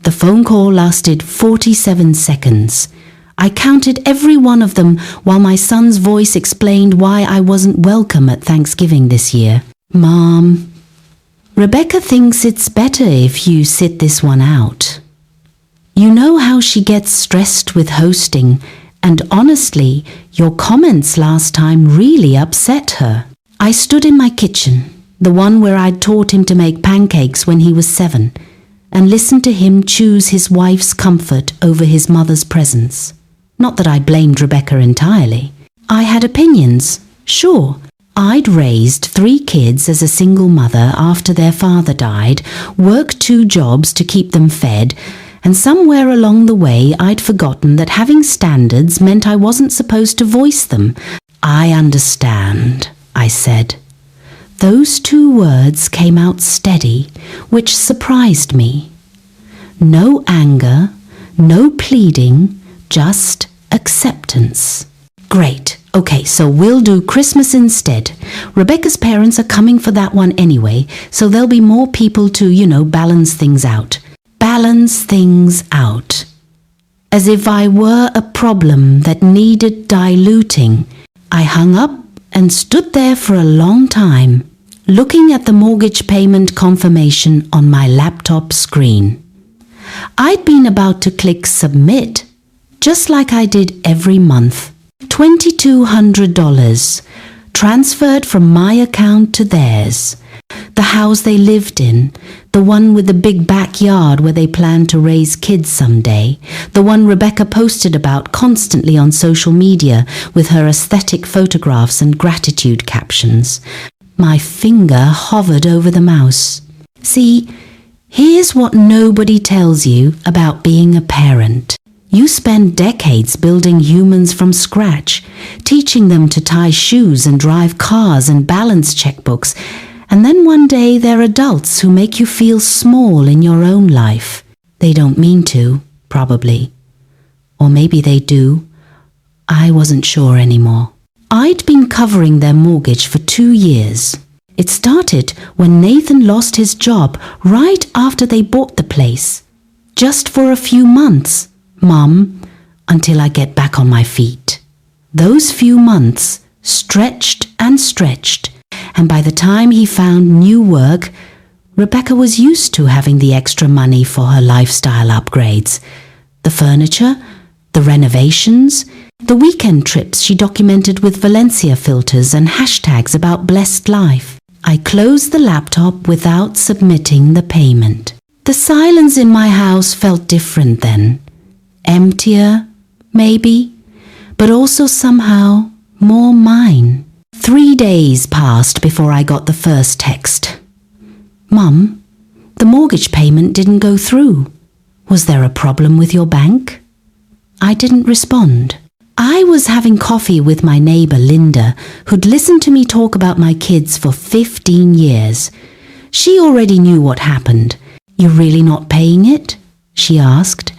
The phone call lasted 47 seconds. I counted every one of them while my son's voice explained why I wasn't welcome at Thanksgiving this year. Mom, Rebecca thinks it's better if you sit this one out. You know how she gets stressed with hosting, and honestly, your comments last time really upset her. I stood in my kitchen, the one where I'd taught him to make pancakes when he was 7, and listened to him choose his wife's comfort over his mother's presence. Not that I blamed Rebecca entirely. I had opinions, sure. I'd raised 3 kids as a single mother after their father died, worked 2 jobs to keep them fed, and somewhere along the way I'd forgotten that having standards meant I wasn't supposed to voice them. I understand, I said. Those 2 words came out steady, which surprised me. No anger, no pleading, just acceptance. Great. Okay, so we'll do Christmas instead. Rebecca's parents are coming for that one anyway, so there'll be more people to, balance things out. Balance things out. As if I were a problem that needed diluting. I hung up and stood there for a long time, looking at the mortgage payment confirmation on my laptop screen. I'd been about to click submit, just like I did every month. $2,200 transferred from my account to theirs. The house they lived in, the one with the big backyard where they planned to raise kids someday, the one Rebecca posted about constantly on social media with her aesthetic photographs and gratitude captions. My finger hovered over the mouse. See, here's what nobody tells you about being a parent. You spend decades building humans from scratch, teaching them to tie shoes and drive cars and balance checkbooks, and then one day they're adults who make you feel small in your own life. They don't mean to, probably. Or maybe they do. I wasn't sure anymore. I'd been covering their mortgage for 2 years. It started when Nathan lost his job right after they bought the place. Just for a few months, Mom, until I get back on my feet. Those few months stretched and stretched, and by the time he found new work, Rebecca was used to having the extra money for her lifestyle upgrades. The furniture, the renovations, the weekend trips she documented with Valencia filters and hashtags about blessed life. I closed the laptop without submitting the payment. The silence in my house felt different then. Emptier, maybe, but also somehow more mine. 3 days passed before I got the first text. Mum, the mortgage payment didn't go through. Was there a problem with your bank? I didn't respond. I was having coffee with my neighbour Linda, who'd listened to me talk about my kids for 15 years. She already knew what happened. "You're really not paying it?" she asked,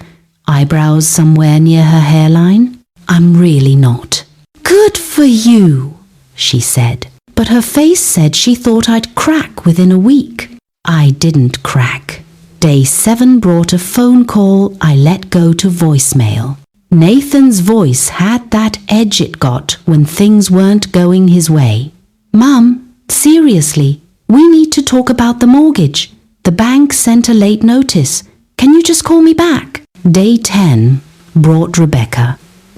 eyebrows somewhere near her hairline. "I'm really not." "Good for you," she said. But her face said she thought I'd crack within a week. I didn't crack. Day 7 brought a phone call I let go to voicemail. Nathan's voice had that edge it got when things weren't going his way. "Mum, seriously, we need to talk about the mortgage. The bank sent a late notice. Can you just call me back?" Day 10 brought Rebecca.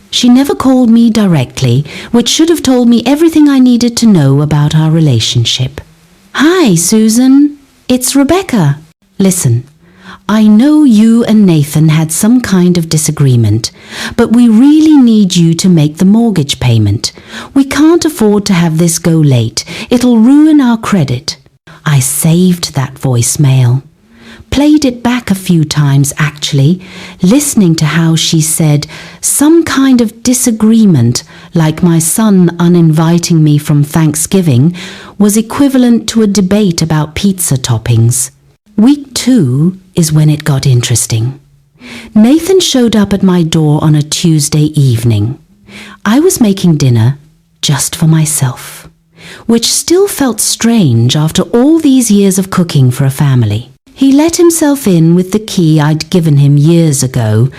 She never called me directly, which should have told me everything I needed to know about our relationship. "Hi, Susan. It's Rebecca. Listen, I know you and Nathan had some kind of disagreement, but we really need you to make the mortgage payment. We can't afford to have this go late. It'll ruin our credit." I saved that voicemail. Played it back a few times actually, listening to how she said some kind of disagreement, like my son uninviting me from Thanksgiving, was equivalent to a debate about pizza toppings. Week 2 is when it got interesting. Nathan showed up at my door on a Tuesday evening. I was making dinner just for myself, which still felt strange after all these years of cooking for a family. He let himself in with the key I'd given him years ago,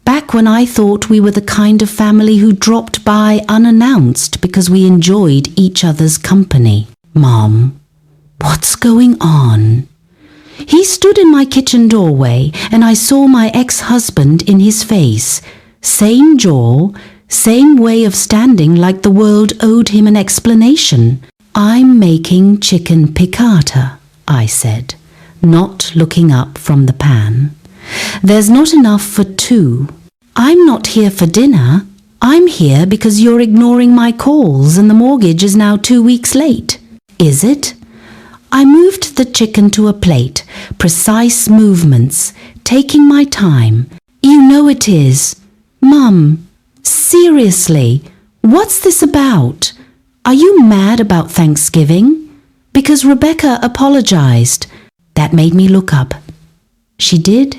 back when I thought we were the kind of family who dropped by unannounced because we enjoyed each other's company. Mom, what's going on? He stood in my kitchen doorway and I saw my ex-husband in his face. Same jaw, same way of standing like the world owed him an explanation. I'm making chicken piccata, I said, not looking up from the pan. There's not enough for two. I'm not here for dinner. I'm here because you're ignoring my calls and the mortgage is now 2 weeks late. Is it? I moved the chicken to a plate, precise movements, taking my time. You know it is. Mum, seriously, what's this about? Are you mad about Thanksgiving? Because Rebecca apologized. That made me look up. She did?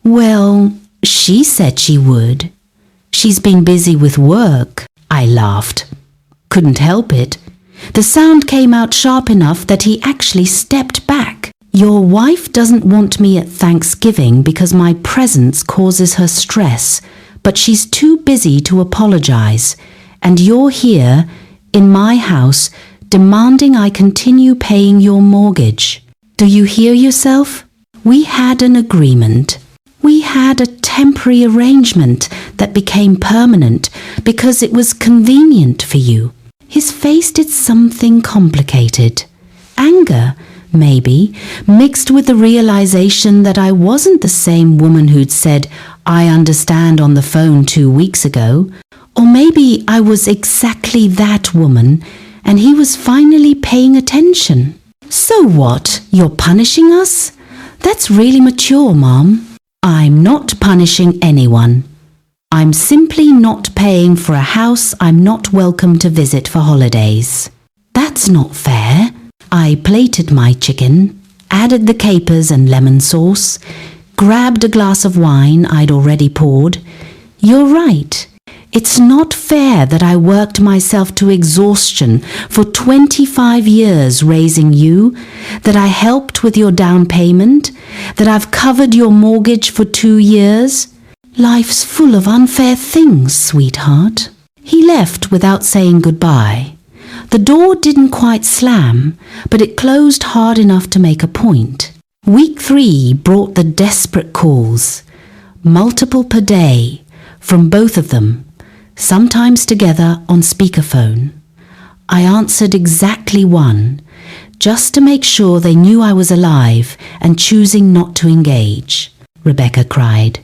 Well, she said she would. She's been busy with work. I laughed. Couldn't help it. The sound came out sharp enough that he actually stepped back. Your wife doesn't want me at Thanksgiving because my presence causes her stress, but she's too busy to apologize. And you're here, in my house, demanding I continue paying your mortgage. Do you hear yourself? We had an agreement. We had a temporary arrangement that became permanent because it was convenient for you. His face did something complicated. Anger, maybe, mixed with the realization that I wasn't the same woman who'd said, I understand on the phone 2 weeks ago. Or maybe I was exactly that woman and he was finally paying attention. So what? You're punishing us? That's really mature, Mom. I'm not punishing anyone. I'm simply not paying for a house I'm not welcome to visit for holidays. That's not fair. I plated my chicken, added the capers and lemon sauce, grabbed a glass of wine I'd already poured. You're right. It's not fair that I worked myself to exhaustion for 25 years raising you, that I helped with your down payment, that I've covered your mortgage for 2 years. Life's full of unfair things, sweetheart. He left without saying goodbye. The door didn't quite slam, but it closed hard enough to make a point. Week 3 brought the desperate calls, multiple per day, from both of them, sometimes together on speakerphone. I answered exactly one, just to make sure they knew I was alive and choosing not to engage. Rebecca cried.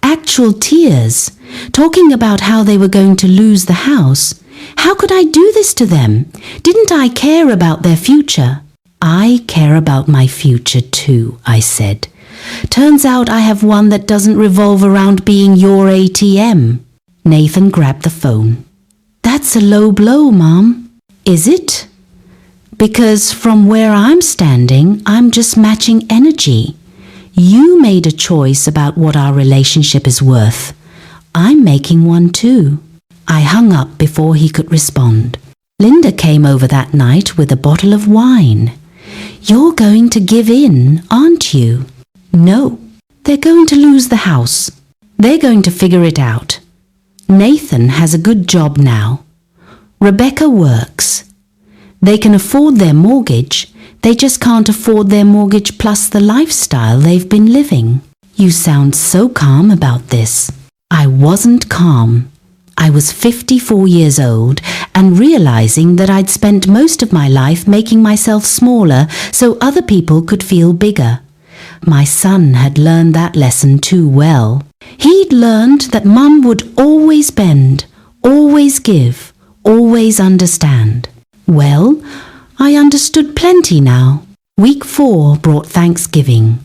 Actual tears, talking about how they were going to lose the house. How could I do this to them? Didn't I care about their future? I care about my future too, I said. Turns out I have one that doesn't revolve around being your ATM. Nathan grabbed the phone. That's a low blow, Mom. Is it? Because from where I'm standing, I'm just matching energy. You made a choice about what our relationship is worth. I'm making one too. I hung up before he could respond. Linda came over that night with a bottle of wine. You're going to give in, aren't you? No. They're going to lose the house. They're going to figure it out. Nathan has a good job now. Rebecca works. They can afford their mortgage. They just can't afford their mortgage plus the lifestyle they've been living. You sound so calm about this. I wasn't calm. I was 54 years old and realizing that I'd spent most of my life making myself smaller so other people could feel bigger. My son had learned that lesson too well. He'd learned that Mum would always bend, always give, always understand. Well, I understood plenty now. Week 4 brought Thanksgiving.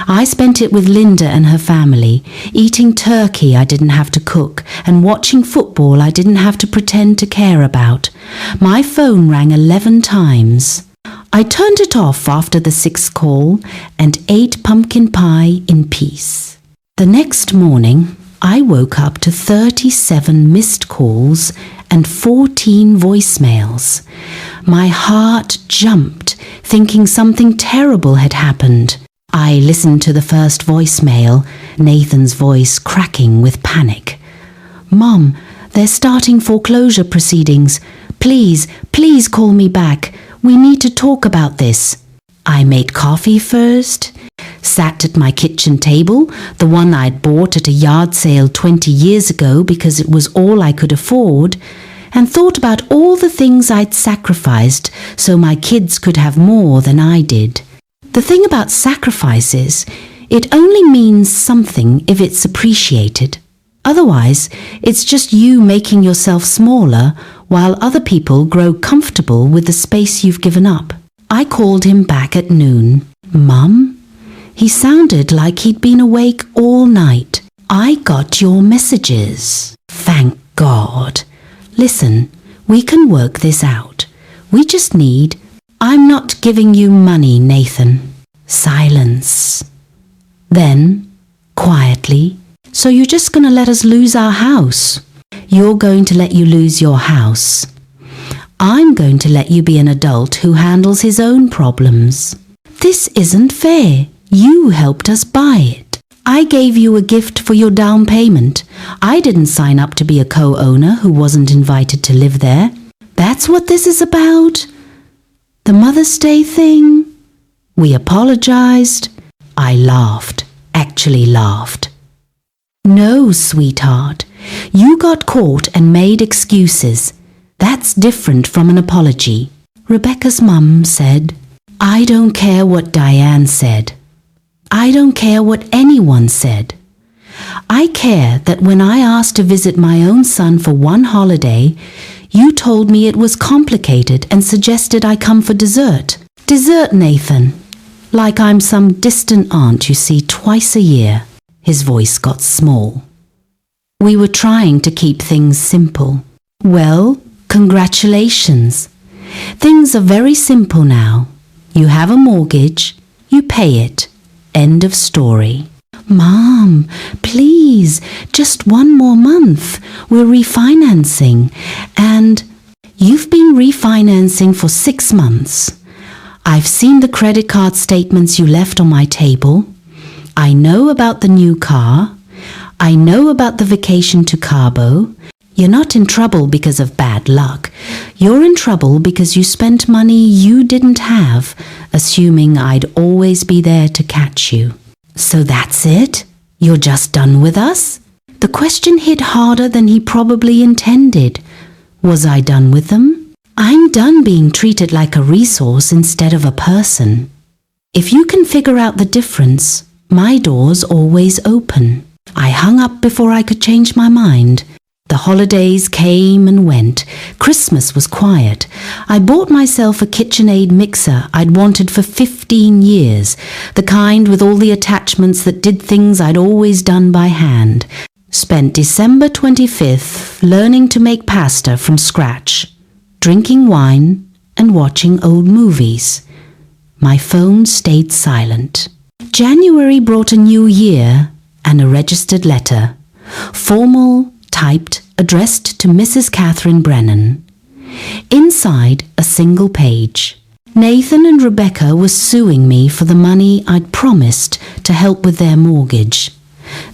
I spent it with Linda and her family, eating turkey I didn't have to cook and watching football I didn't have to pretend to care about. My phone rang 11 times. I turned it off after the 6th call and ate pumpkin pie in peace. The next morning, I woke up to 37 missed calls and 14 voicemails. My heart jumped, thinking something terrible had happened. I listened to the first voicemail, Nathan's voice cracking with panic. "Mom, they're starting foreclosure proceedings. Please call me back. We need to talk about this." I made coffee first, sat at my kitchen table, the one I'd bought at a yard sale 20 years ago because it was all I could afford, and thought about all the things I'd sacrificed so my kids could have more than I did. The thing about sacrifice is, it only means something if it's appreciated. Otherwise, it's just you making yourself smaller while other people grow comfortable with the space you've given up. I called him back at noon. "Mum?" He sounded like he'd been awake all night. "I got your messages. Thank God. Listen, we can work this out. We just need—" "I'm not giving you money, Nathan." Silence. Then, quietly, "So you're just going to let us lose our house?" "You're going to let you lose your house. I'm going to let you be an adult who handles his own problems." "This isn't fair. You helped us buy it. I gave you a gift for your down payment. I didn't sign up to be a co-owner who wasn't invited to live there. That's what this is about? The Mother's Day thing?" We apologized. I laughed, actually laughed. "No, sweetheart. You got caught and made excuses. That's different from an apology." Rebecca's mum said, "I don't care what Diane said. I don't care what anyone said. I care that when I asked to visit my own son for one holiday, you told me it was complicated and suggested I come for dessert. Dessert, Nathan. Like I'm some distant aunt you see twice a year." His voice got small. "We were trying to keep things simple." "Well, congratulations. Things are very simple now. You have a mortgage, you pay it. End of story." "Mom, please, just one more month. We're refinancing, and—" "You've been refinancing for 6 months. I've seen the credit card statements you left on my table. I know about the new car. I know about the vacation to Cabo. You're not in trouble because of bad luck. You're in trouble because you spent money you didn't have, assuming I'd always be there to catch you." "So that's it? You're just done with us?" The question hit harder than he probably intended. Was I done with them? I'm done being treated like a resource instead of a person. If you can figure out the difference, my door's always open. I hung up before I could change my mind. The holidays came and went. Christmas was quiet. I bought myself a KitchenAid mixer I'd wanted for 15 years, the kind with all the attachments that did things I'd always done by hand. Spent December 25th learning to make pasta from scratch, drinking wine and watching old movies. My phone stayed silent. January brought a new year and a registered letter. Formal, typed, addressed to Mrs. Catherine Brennan. Inside, a single page. Nathan and Rebecca were suing me for the money I'd promised to help with their mortgage.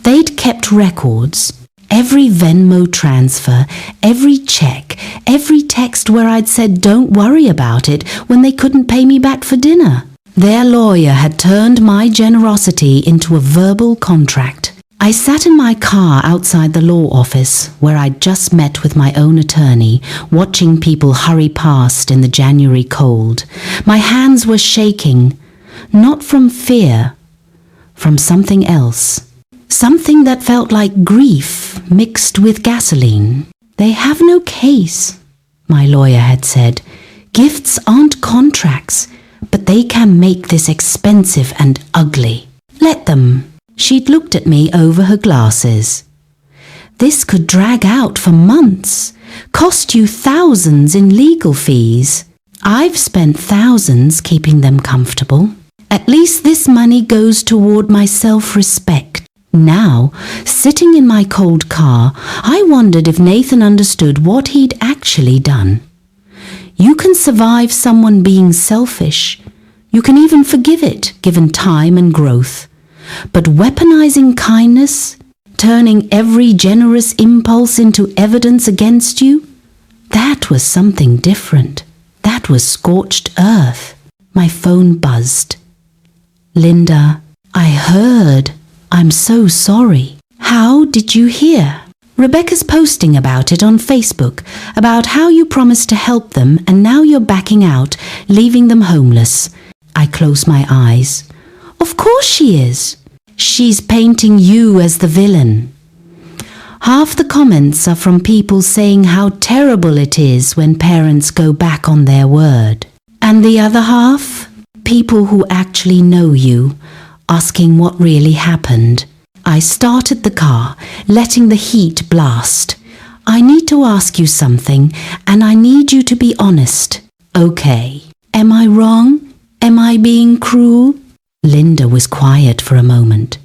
They'd kept records. Every Venmo transfer, every check, every text where I'd said don't worry about it when they couldn't pay me back for dinner. Their lawyer had turned my generosity into a verbal contract. I sat in my car outside the law office, where I'd just met with my own attorney, watching people hurry past in the January cold. My hands were shaking, not from fear, from something else. Something that felt like grief mixed with gasoline. "They have no case," my lawyer had said. "Gifts aren't contracts, but they can make this expensive and ugly. Let them." She'd looked at me over her glasses. "This could drag out for months, cost you thousands in legal fees. I've spent thousands keeping them comfortable. At least this money goes toward my self-respect." Now, sitting in my cold car, I wondered if Nathan understood what he'd actually done. You can survive someone being selfish. You can even forgive it, given time and growth. But weaponizing kindness, turning every generous impulse into evidence against you, that was something different. That was scorched earth. My phone buzzed. Linda, I heard. I'm so sorry. How did you hear? Rebecca's posting about it on Facebook, about how you promised to help them and now you're backing out, leaving them homeless. I close my eyes. Of course she is. She's painting you as the villain. Half the comments are from people saying how terrible it is when parents go back on their word. And the other half? People who actually know you, asking what really happened. I started the car, letting the heat blast. I need to ask you something, and I need you to be honest. Okay. Am I wrong? Am I being cruel? Linda was quiet for a moment.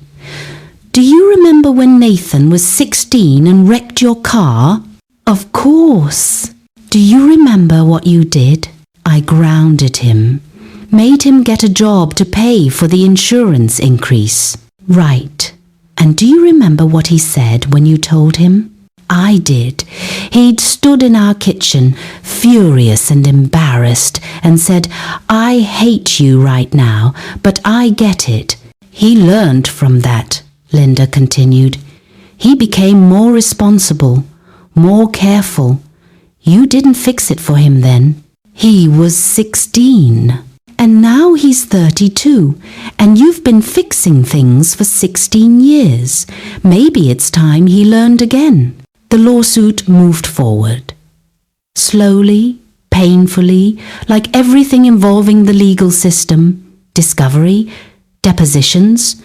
Do you remember when Nathan was 16 and wrecked your car? Of course. Do you remember what you did? I grounded him. Made him get a job to pay for the insurance increase. Right. And do you remember what he said when you told him? I did. He'd stood in our kitchen, furious and embarrassed, and said, I hate you right now, but I get it. He learned from that, Linda continued. He became more responsible, more careful. You didn't fix it for him then. He was 16. And now he's 32, and you've been fixing things for 16 years. Maybe it's time he learned again. The lawsuit moved forward. Slowly, painfully, like everything involving the legal system, discovery, depositions,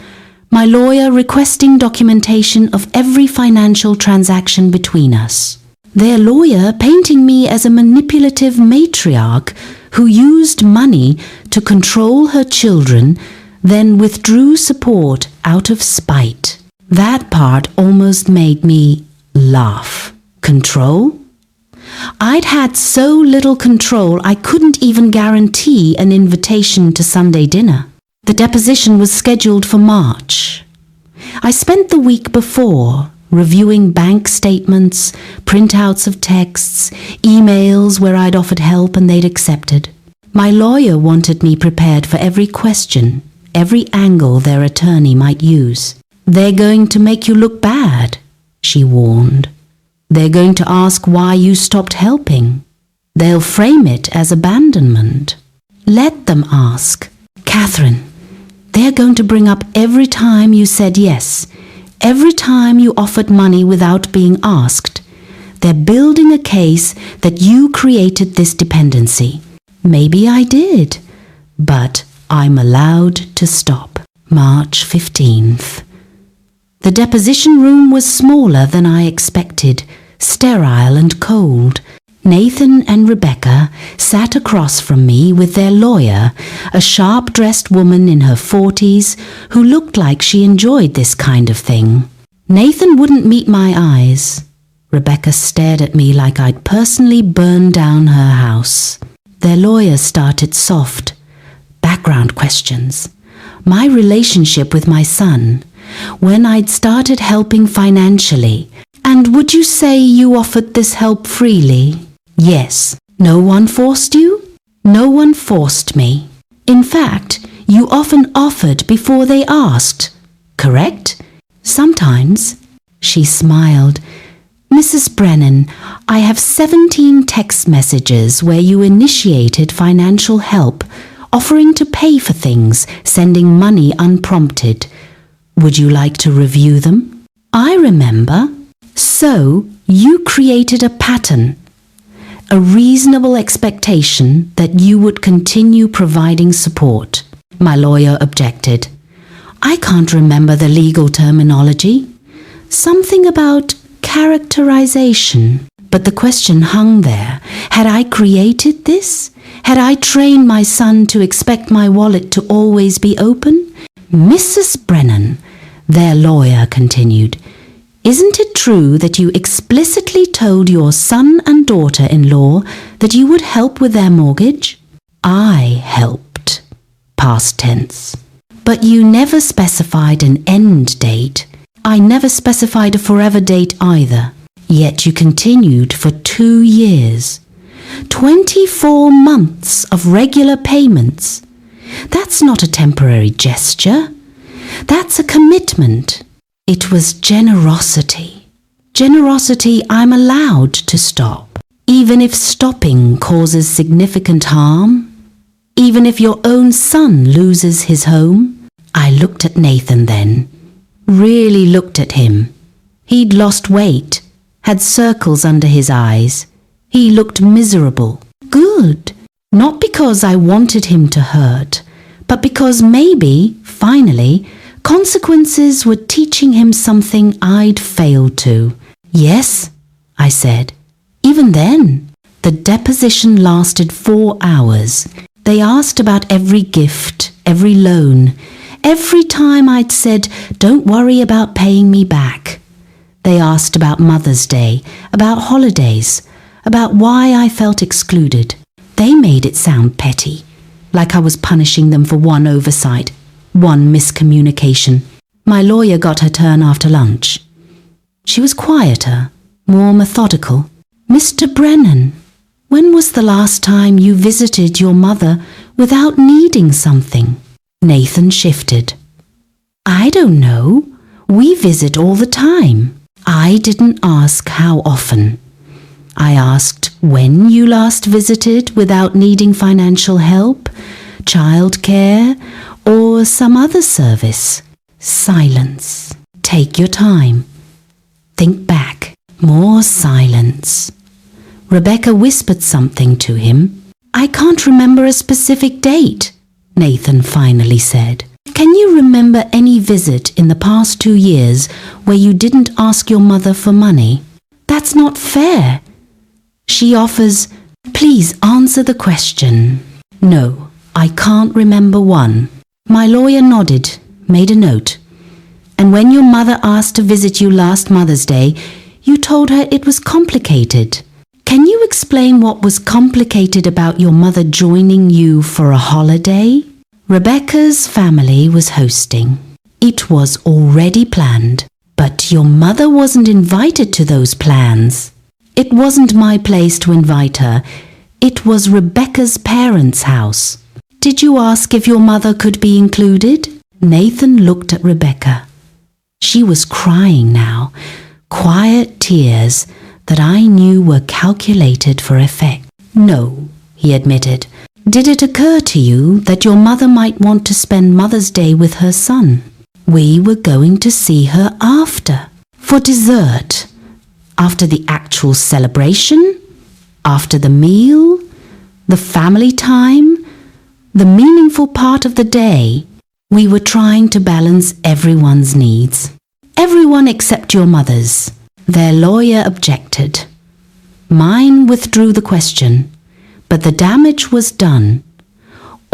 my lawyer requesting documentation of every financial transaction between us. Their lawyer painting me as a manipulative matriarch who used money to control her children, then withdrew support out of spite. That part almost made me laugh. Control? I'd had so little control I couldn't even guarantee an invitation to Sunday dinner. The deposition was scheduled for March. I spent the week before reviewing bank statements, printouts of texts, emails where I'd offered help and they'd accepted. My lawyer wanted me prepared for every question, every angle their attorney might use. They're going to make you look bad, she warned. They're going to ask why you stopped helping. They'll frame it as abandonment. Let them ask. Catherine, they're going to bring up every time you said yes, every time you offered money without being asked. They're building a case that you created this dependency. Maybe I did, but I'm allowed to stop. March 15th. The deposition room was smaller than I expected, sterile and cold. Nathan and Rebecca sat across from me with their lawyer, a sharp-dressed woman in her 40s who looked like she enjoyed this kind of thing. Nathan wouldn't meet my eyes. Rebecca stared at me like I'd personally burned down her house. Their lawyer started soft. Background questions. My relationship with my son. When I'd started helping financially. And would you say you offered this help freely? Yes. No one forced you? No one forced me. In fact, you often offered before they asked. Correct? Sometimes. She smiled. Mrs. Brennan, I have 17 text messages where you initiated financial help, offering to pay for things, sending money unprompted. Would you like to review them? I remember. So, you created a pattern, a reasonable expectation that you would continue providing support. My lawyer objected. I can't remember the legal terminology. Something about characterization. But the question hung there. Had I created this? Had I trained my son to expect my wallet to always be open? Mrs. Brennan, their lawyer continued, isn't it true that you explicitly told your son and daughter-in-law that you would help with their mortgage? I helped. past tense. But you never specified an end date. I never specified a forever date either. Yet you continued for 2 years. 24 months of regular payments. That's not a temporary gesture. That's a commitment. It was generosity. Generosity I'm allowed to stop. Even if stopping causes significant harm. Even if your own son loses his home. I looked at Nathan then. Really looked at him. He'd lost weight. Had circles under his eyes. He looked miserable. Good. Not because I wanted him to hurt, but because maybe, finally, consequences were teaching him something I'd failed to. Yes, I said. Even then, the deposition lasted 4 hours. They asked about every gift, every loan, every time I'd said, "Don't worry about paying me back." They asked about Mother's Day, about holidays, about why I felt excluded. They made it sound petty, like I was punishing them for one oversight, one miscommunication. My lawyer got her turn after lunch. She was quieter, more methodical. "Mr. Brennan, when was the last time you visited your mother without needing something?" Nathan shifted. "I don't know. We visit all the time." I didn't ask how often. I asked when you last visited without needing financial help, childcare, or some other service. Silence. Take your time. Think back. More silence. Rebecca whispered something to him. "I can't remember a specific date," Nathan finally said. "Can you remember any visit in the past 2 years where you didn't ask your mother for money?" "That's not fair." She offers, "Please answer the question." "No, I can't remember one." My lawyer nodded, made a note. "And when your mother asked to visit you last Mother's Day, you told her it was complicated. Can you explain what was complicated about your mother joining you for a holiday?" Rebecca's family was hosting. It was already planned, but your mother wasn't invited to those plans. It wasn't my place to invite her. It was Rebecca's parents' house. "Did you ask if your mother could be included?" Nathan looked at Rebecca. She was crying now, quiet tears that I knew were calculated for effect. "No," he admitted. "Did it occur to you that your mother might want to spend Mother's Day with her son? We were going to see her after. For dessert. After the actual celebration. After the meal. The family time. The meaningful part of the day. We were trying to balance everyone's needs. Everyone except your mother's." Their lawyer objected. Mine withdrew the question. But the damage was done.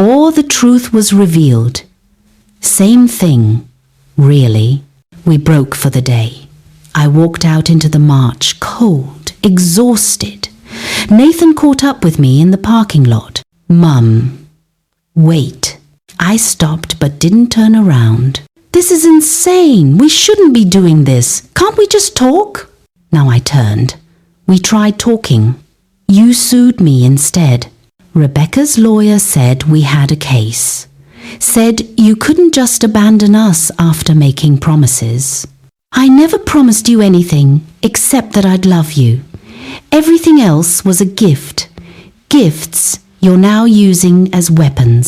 Or the truth was revealed. Same thing, really. We broke for the day. I walked out into the march, cold, exhausted. Nathan caught up with me in the parking lot. "Mum, wait." I stopped but didn't turn around. "This is insane. We shouldn't be doing this. Can't we just talk?" Now I turned. We tried talking. You sued me instead. Rebecca's lawyer said we had a case. Said you couldn't just abandon us after making promises. I never promised you anything except that I'd love you. Everything else was a gift. Gifts you're now using as weapons.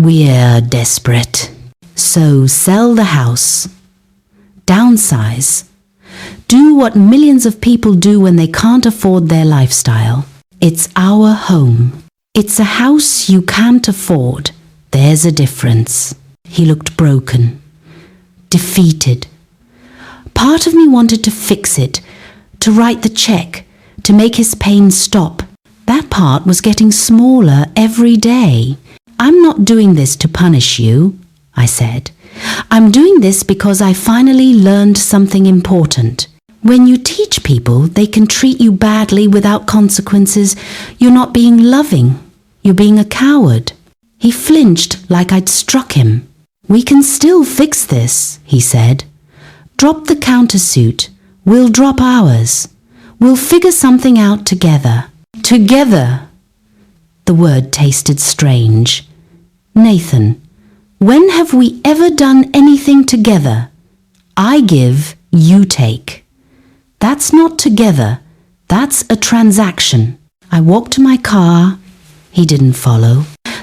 We're desperate. So sell the house. Downsize. Do what millions of people do when they can't afford their lifestyle. It's our home. It's a house you can't afford. There's a difference. He looked broken. Defeated. Part of me wanted to fix it, to write the check, to make his pain stop. That part was getting smaller every day. "I'm not doing this to punish you," I said. "I'm doing this because I finally learned something important. When you teach people they can treat you badly without consequences, you're not being loving. You're being a coward." He flinched like I'd struck him. "We can still fix this," he said. "Drop the countersuit. We'll drop ours. We'll figure something out together." Together. The word tasted strange. "Nathan, when have we ever done anything together? I give, you take. That's not together. That's a transaction." I walked to my car. He didn't follow.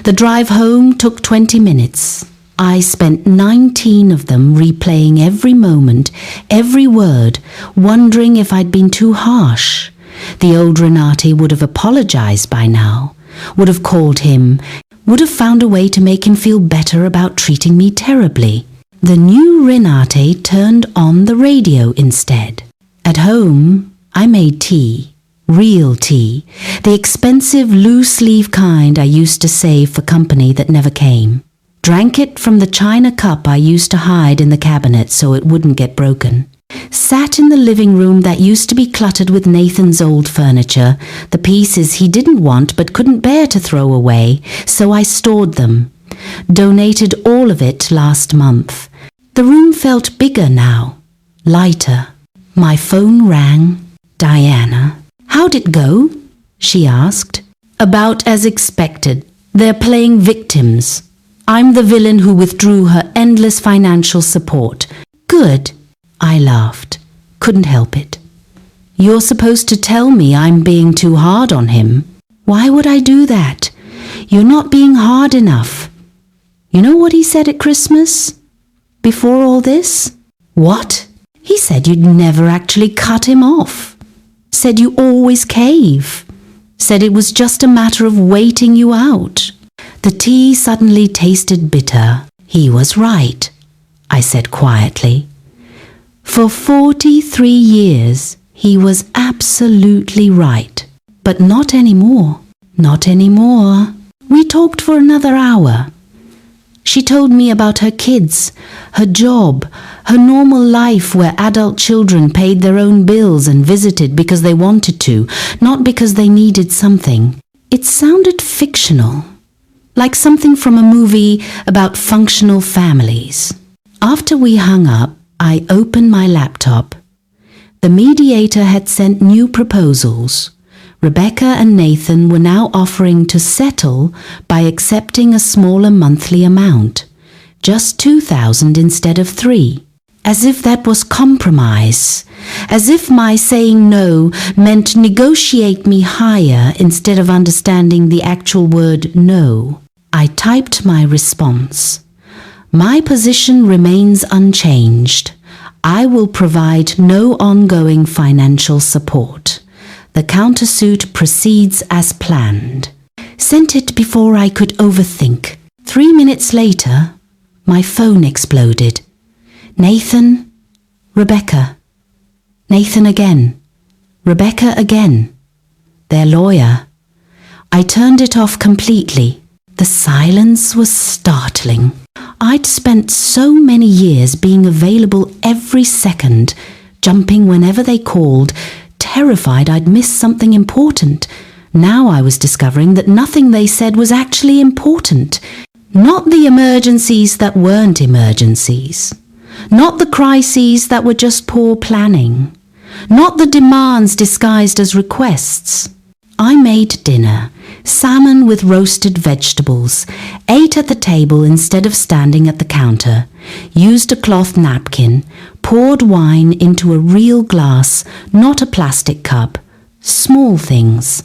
The drive home took 20 minutes. I spent 19 of them replaying every moment, every word, wondering if I'd been too harsh. The old Renate would have apologized by now, would have called him, would have found a way to make him feel better about treating me terribly. The new Renate turned on the radio instead. At home, I made tea, real tea, the expensive loose-leaf kind I used to save for company that never came. Drank it from the china cup I used to hide in the cabinet so it wouldn't get broken. Sat in the living room that used to be cluttered with Nathan's old furniture, the pieces he didn't want but couldn't bear to throw away, so I stored them. Donated all of it last month. The room felt bigger now, lighter. My phone rang. "Diana." "How'd it go?" she asked. "About as expected. They're playing victims. I'm the villain who withdrew her endless financial support." "Good." I laughed. Couldn't help it. "You're supposed to tell me I'm being too hard on him." "Why would I do that? You're not being hard enough." You know what he said at Christmas? Before all this? "What?" "He said you'd never actually cut him off. Said you always cave. Said it was just a matter of waiting you out." The tea suddenly tasted bitter. He was right, I said quietly. For 43 years, he was absolutely right. But not anymore. Not anymore. We talked for another hour. She told me about her kids, her job, her normal life where adult children paid their own bills and visited because they wanted to, not because they needed something. It sounded fictional, like something from a movie about functional families. After we hung up, I opened my laptop. The mediator had sent new proposals. Rebecca and Nathan were now offering to settle by accepting a smaller monthly amount, just $2,000 instead of $3,000, as if that was compromise, as if my saying no meant negotiate me higher instead of understanding the actual word no. I typed my response. My position remains unchanged. I will provide no ongoing financial support. The countersuit proceeds as planned. Sent it before I could overthink. 3 minutes later, my phone exploded. Nathan, Rebecca. Nathan again. Rebecca again. Their lawyer. I turned it off completely. The silence was startling. I'd spent so many years being available every second, jumping whenever they called, terrified I'd miss something important. Now I was discovering that nothing they said was actually important. Not the emergencies that weren't emergencies. Not the crises that were just poor planning. Not the demands disguised as requests. I made dinner, salmon with roasted vegetables, ate at the table instead of standing at the counter, used a cloth napkin, poured wine into a real glass, not a plastic cup. Small things.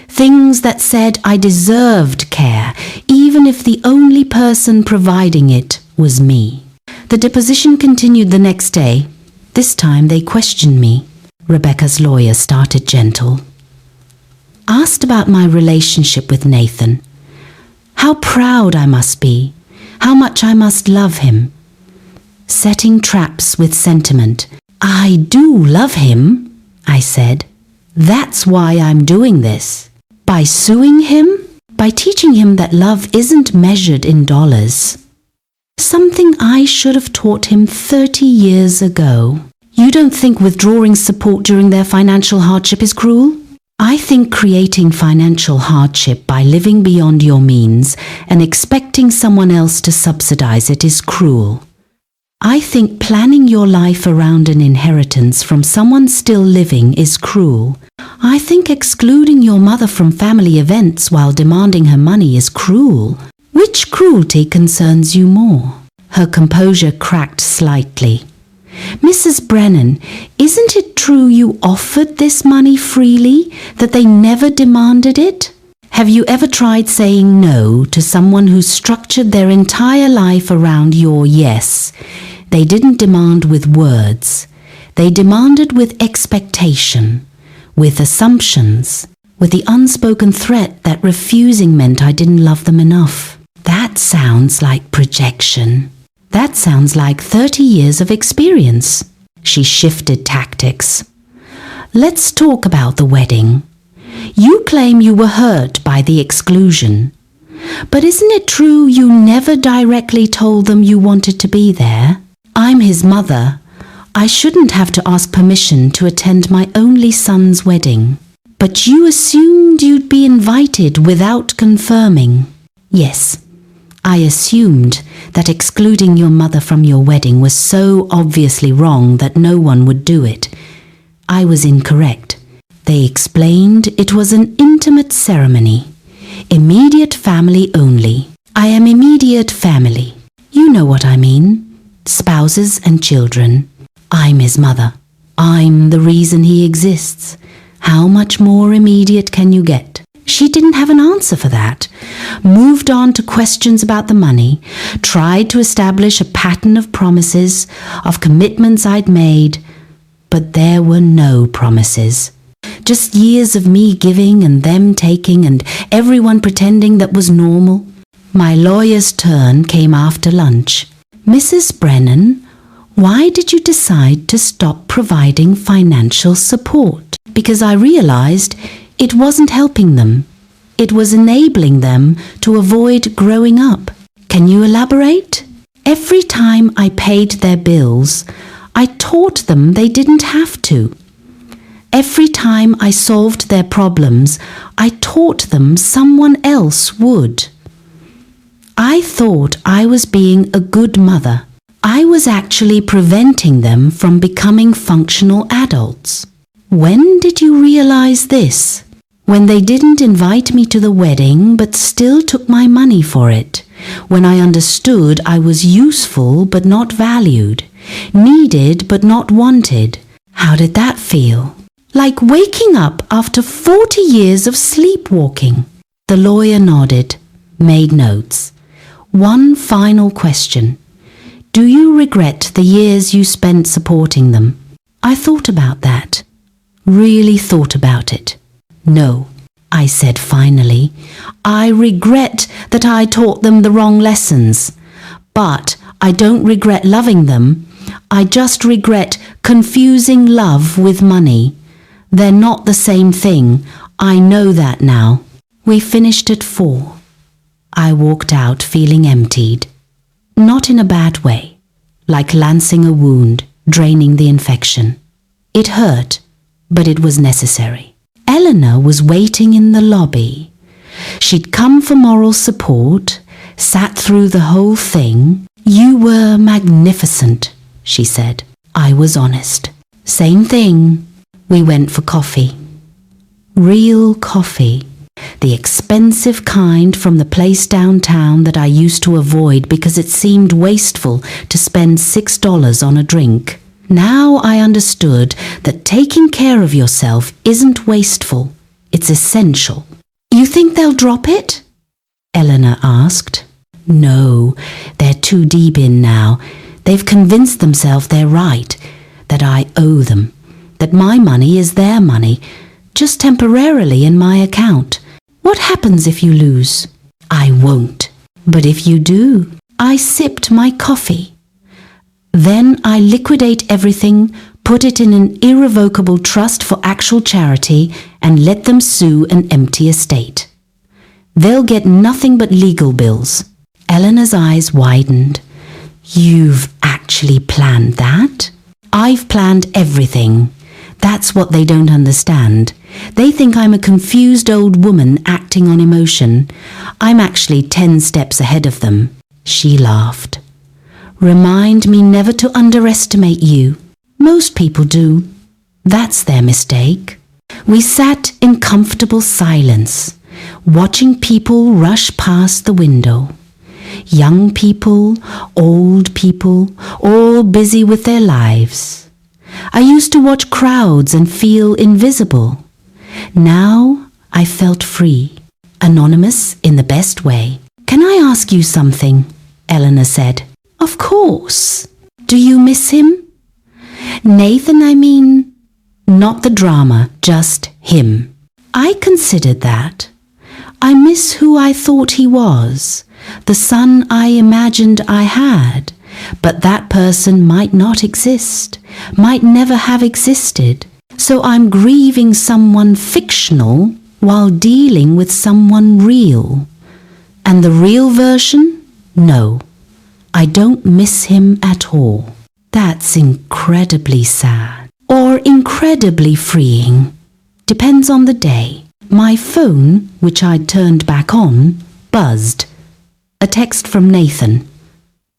Things that said I deserved care, even if the only person providing it was me. The deposition continued the next day. This time they questioned me. Rebecca's lawyer started gentle. Asked about my relationship with Nathan. How proud I must be. How much I must love him. Setting traps with sentiment. I do love him, I said. That's why I'm doing this. By suing him? By teaching him that love isn't measured in dollars. Something I should have taught him 30 years ago. You don't think withdrawing support during their financial hardship is cruel? I think creating financial hardship by living beyond your means and expecting someone else to subsidize it is cruel. I think planning your life around an inheritance from someone still living is cruel. I think excluding your mother from family events while demanding her money is cruel. Which cruelty concerns you more? Her composure cracked slightly. Mrs. Brennan, isn't it true you offered this money freely, that they never demanded it? Have you ever tried saying no to someone who structured their entire life around your yes? They didn't demand with words. They demanded with expectation, with assumptions, with the unspoken threat that refusing meant I didn't love them enough. That sounds like projection. That sounds like 30 years of experience. She shifted tactics. Let's talk about the wedding. You claim you were hurt by the exclusion. But isn't it true you never directly told them you wanted to be there? I'm his mother. I shouldn't have to ask permission to attend my only son's wedding. But you assumed you'd be invited without confirming. Yes, I assumed that excluding your mother from your wedding was so obviously wrong that no one would do it. I was incorrect. They explained it was an intimate ceremony. Immediate family only. I am immediate family. You know what I mean. Spouses and children. I'm his mother. I'm the reason he exists. How much more immediate can you get? She didn't have an answer for that. Moved on to questions about the money. Tried to establish a pattern of promises, of commitments I'd made. But there were no promises. Just years of me giving and them taking and everyone pretending that was normal. My lawyer's turn came after lunch. Mrs. Brennan, why did you decide to stop providing financial support? Because I realized it wasn't helping them. It was enabling them to avoid growing up. Can you elaborate? Every time I paid their bills, I taught them they didn't have to. Every time I solved their problems, I taught them someone else would. I thought I was being a good mother. I was actually preventing them from becoming functional adults. When did you realize this? When they didn't invite me to the wedding but still took my money for it. When I understood I was useful but not valued. Needed but not wanted. How did that feel? Like waking up after 40 years of sleepwalking. The lawyer nodded, made notes. One final question. Do you regret the years you spent supporting them? I thought about that. Really thought about it. No, I said finally. I regret that I taught them the wrong lessons. But I don't regret loving them. I just regret confusing love with money. They're not the same thing. I know that now. We finished at 4. I walked out feeling emptied. Not in a bad way, like lancing a wound, draining the infection. It hurt, but it was necessary. Eleanor was waiting in the lobby. She'd come for moral support, sat through the whole thing. You were magnificent, she said. I was honest. Same thing. We went for coffee. Real coffee. The expensive kind from the place downtown that I used to avoid because it seemed wasteful to spend $6 on a drink. Now I understood that taking care of yourself isn't wasteful. It's essential. You think they'll drop it? Eleanor asked. No, they're too deep in now. They've convinced themselves they're right, that I owe them, that my money is their money, just temporarily in my account. What happens if you lose? I won't. But if you do, I sipped my coffee. Then I liquidate everything, put it in an irrevocable trust for actual charity, and let them sue an empty estate. They'll get nothing but legal bills. Eleanor's eyes widened. You've actually planned that? I've planned everything. That's what they don't understand. They think I'm a confused old woman acting on emotion. I'm actually 10 steps ahead of them. She laughed. Remind me never to underestimate you. Most people do. That's their mistake. We sat in comfortable silence, watching people rush past the window. Young people, old people, all busy with their lives. I used to watch crowds and feel invisible. Now I felt free, anonymous in the best way. Can I ask you something? Eleanor said. Of course. Do you miss him? Nathan, I mean. Not the drama, just him. I considered that. I miss who I thought he was, the son I imagined I had, but that person might not exist, might never have existed. So I'm grieving someone fictional while dealing with someone real. And the real version? No, I don't miss him at all. That's incredibly sad. Or incredibly freeing. Depends on the day. My phone, which I'd turned back on, buzzed. A text from Nathan.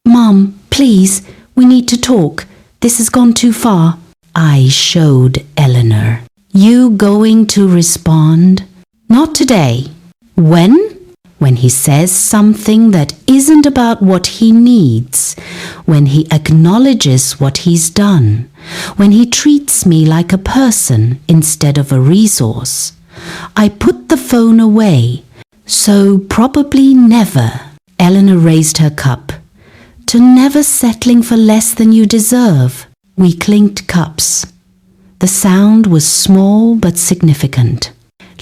Mom, please, we need to talk. This has gone too far. I showed Eleanor. You going to respond? Not today. When? When he says something that isn't about what he needs, when he acknowledges what he's done, when he treats me like a person instead of a resource. I put the phone away, so probably never. Eleanor raised her cup. To never settling for less than you deserve. We clinked cups. The sound was small but significant.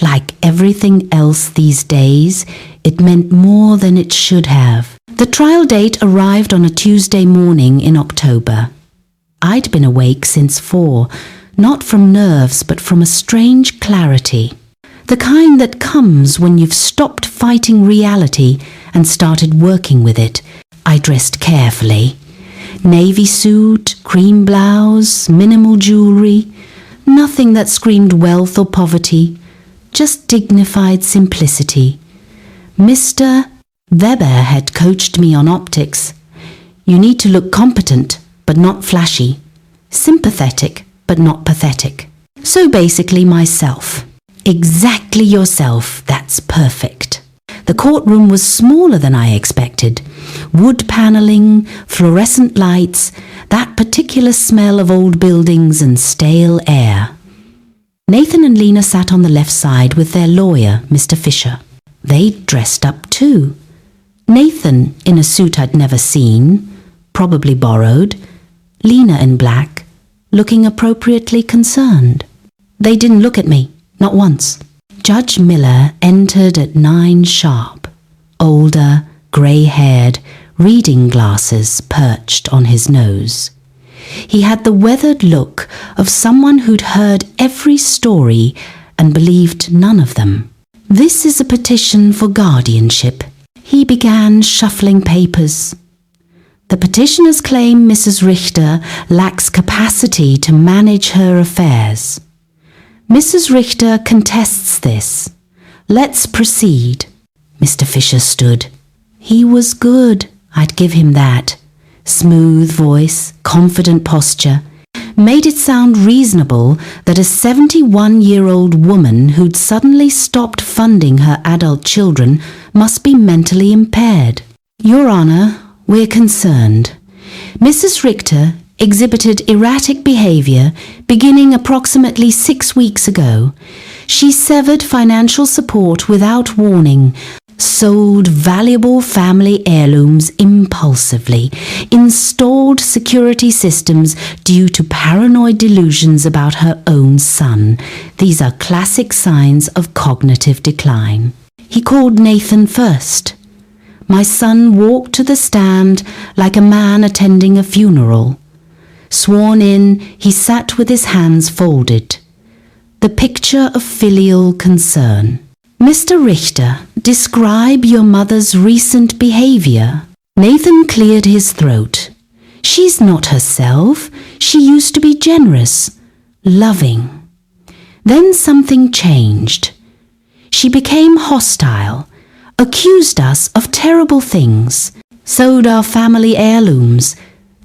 Like everything else these days, it meant more than it should have. The trial date arrived on a Tuesday morning in October. I'd been awake since 4, not from nerves but from a strange clarity. The kind that comes when you've stopped fighting reality and started working with it. I dressed carefully. Navy suit, cream blouse, minimal jewelry. Nothing that screamed wealth or poverty. Just dignified simplicity. Mr. Weber had coached me on optics. You need to look competent, but not flashy. Sympathetic, but not pathetic. So basically myself. Exactly yourself, that's perfect. The courtroom was smaller than I expected. Wood paneling, fluorescent lights, that particular smell of old buildings and stale air. Nathan and Lena sat on the left side with their lawyer, Mr. Fisher. They'd dressed up too. Nathan in a suit I'd never seen, probably borrowed. Lena in black, looking appropriately concerned. They didn't look at me, not once. Judge Miller entered at 9 sharp. Older, grey-haired, reading glasses perched on his nose. He had the weathered look of someone who'd heard every story and believed none of them. This is a petition for guardianship. He began shuffling papers. The petitioners claim Mrs. Richter lacks capacity to manage her affairs. Mrs. Richter contests this. Let's proceed. Mr. Fisher stood. He was good, I'd give him that. Smooth voice, confident posture, made it sound reasonable that a 71-year-old woman who'd suddenly stopped funding her adult children must be mentally impaired. Your Honor, we're concerned. Mrs. Richter exhibited erratic behavior beginning approximately 6 weeks ago. She severed financial support without warning, sold valuable family heirlooms impulsively, installed security systems due to paranoid delusions about her own son. These are classic signs of cognitive decline. He called Nathan first. My son walked to the stand like a man attending a funeral. Sworn in, he sat with his hands folded. The picture of filial concern. Mr. Richter, describe your mother's recent behavior. Nathan cleared his throat. She's not herself. She used to be generous. loving. Then something changed. She became hostile, accused us of terrible things, sold our family heirlooms,